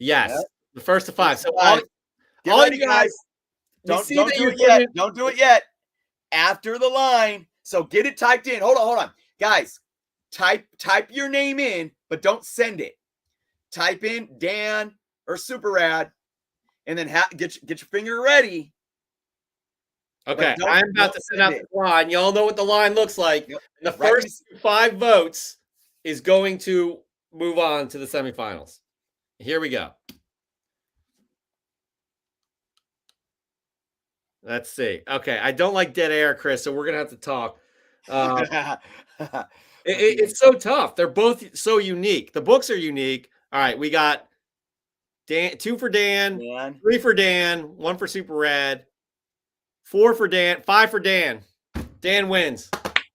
Yes. Yep. The first to 5. So get ready, guys. Don't do it yet. Don't do it yet. After the line. So get it typed in. Hold on. Guys, type your name in, but don't send it. Type in Dan or Super Rad, and then get your finger ready. Okay, I'm about to send out the line. Y'all know what the line looks like. Yep. And the first 5 votes is going to move on to the semifinals. Here we go. Let's see. Okay, I don't like dead air, Chris, so we're gonna have to talk. It's so tough. They're both so unique. The books are unique. All right, we got Dan, 2 for Dan, Man. 3 for Dan, 1 for Super Red, 4 for Dan, 5 for Dan. Dan wins.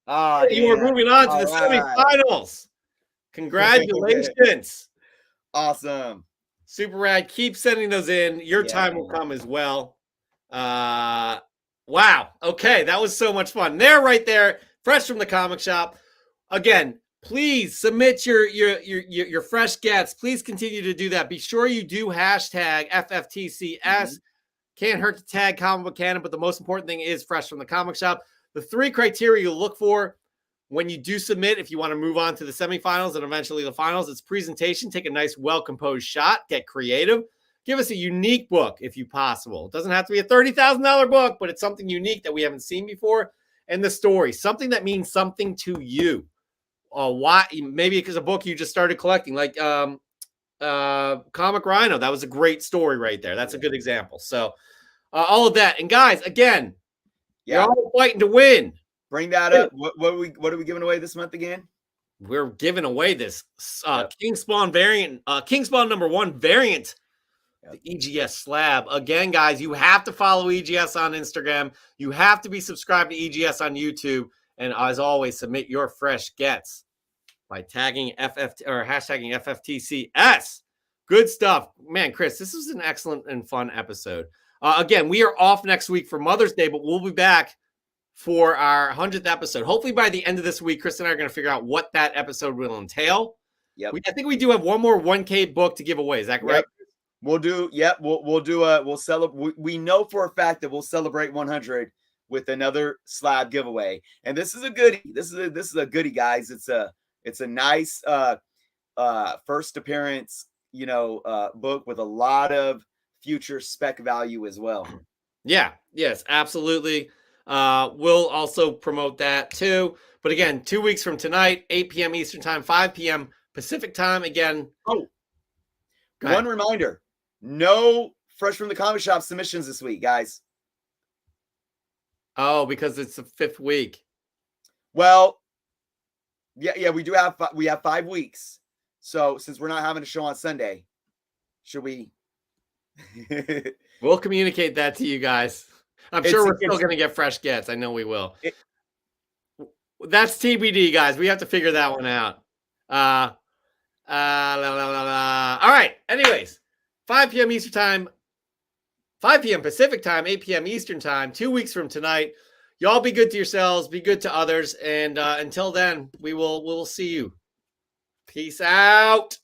Oh, You are Dan. moving on to All the right. semifinals. Congratulations. Awesome. Super Rad, keep sending those in. Your Yeah, time will man. come as well. Wow. Okay, that was so much fun. There, right there, fresh from the comic shop. Again, please submit your fresh gets. Please continue to do that. Be sure you do hashtag FFTCS. Can't hurt to tag Comic Book Canon, but the most important thing is fresh from the comic shop. The 3 criteria you look for when you do submit, if you want to move on to the semifinals and eventually the finals, it's presentation. Take a nice, well-composed shot. Get creative. Give us a unique book if you possible. It doesn't have to be a $30,000 book, but it's something unique that we haven't seen before. And the story, something that means something to you. Why? Maybe because a book you just started collecting, like Comic Rhino. That was a great story right there. That's a good example. So all of that. And guys, again, you're all fighting to win. Bring that up. What are we giving away this month again? We're giving away this King Spawn variant, King Spawn #1 variant, the EGS slab. Again, guys, you have to follow EGS on Instagram. You have to be subscribed to EGS on YouTube. And as always, submit your fresh gets by tagging hashtagging FFTCS. Good stuff. Man, Chris, this was an excellent and fun episode. Again, we are off next week for Mother's Day, but we'll be back for our 100th episode. Hopefully by the end of this week, Chris and I are going to figure out what that episode will entail. Yep. I think we do have one more 1K book to give away. Is that correct? We'll do. We'll celebrate. We know for a fact that we'll celebrate 100 with another slab giveaway. And this is a goodie. This is a goodie, guys. It's a nice first appearance, book with a lot of future spec value as well. Yeah. Yes, absolutely. We'll also promote that too. But again, 2 weeks from tonight, 8 p.m. Eastern time, 5 p.m. Pacific time. Again. One reminder, no fresh from the comic shop submissions this week, guys. Oh, because it's the 5th week. Well, yeah, we have 5 weeks. So since we're not having a show on Sunday, should we? We'll communicate that to you guys. I'm sure we're still going to get fresh gets. I know we will. That's TBD, guys. We have to figure that one out. All right. Anyways, 5 p.m. Eastern time, 5 p.m. Pacific time, 8 p.m. Eastern time, 2 weeks from tonight. Y'all be good to yourselves, be good to others. And until then, we will see you. Peace out.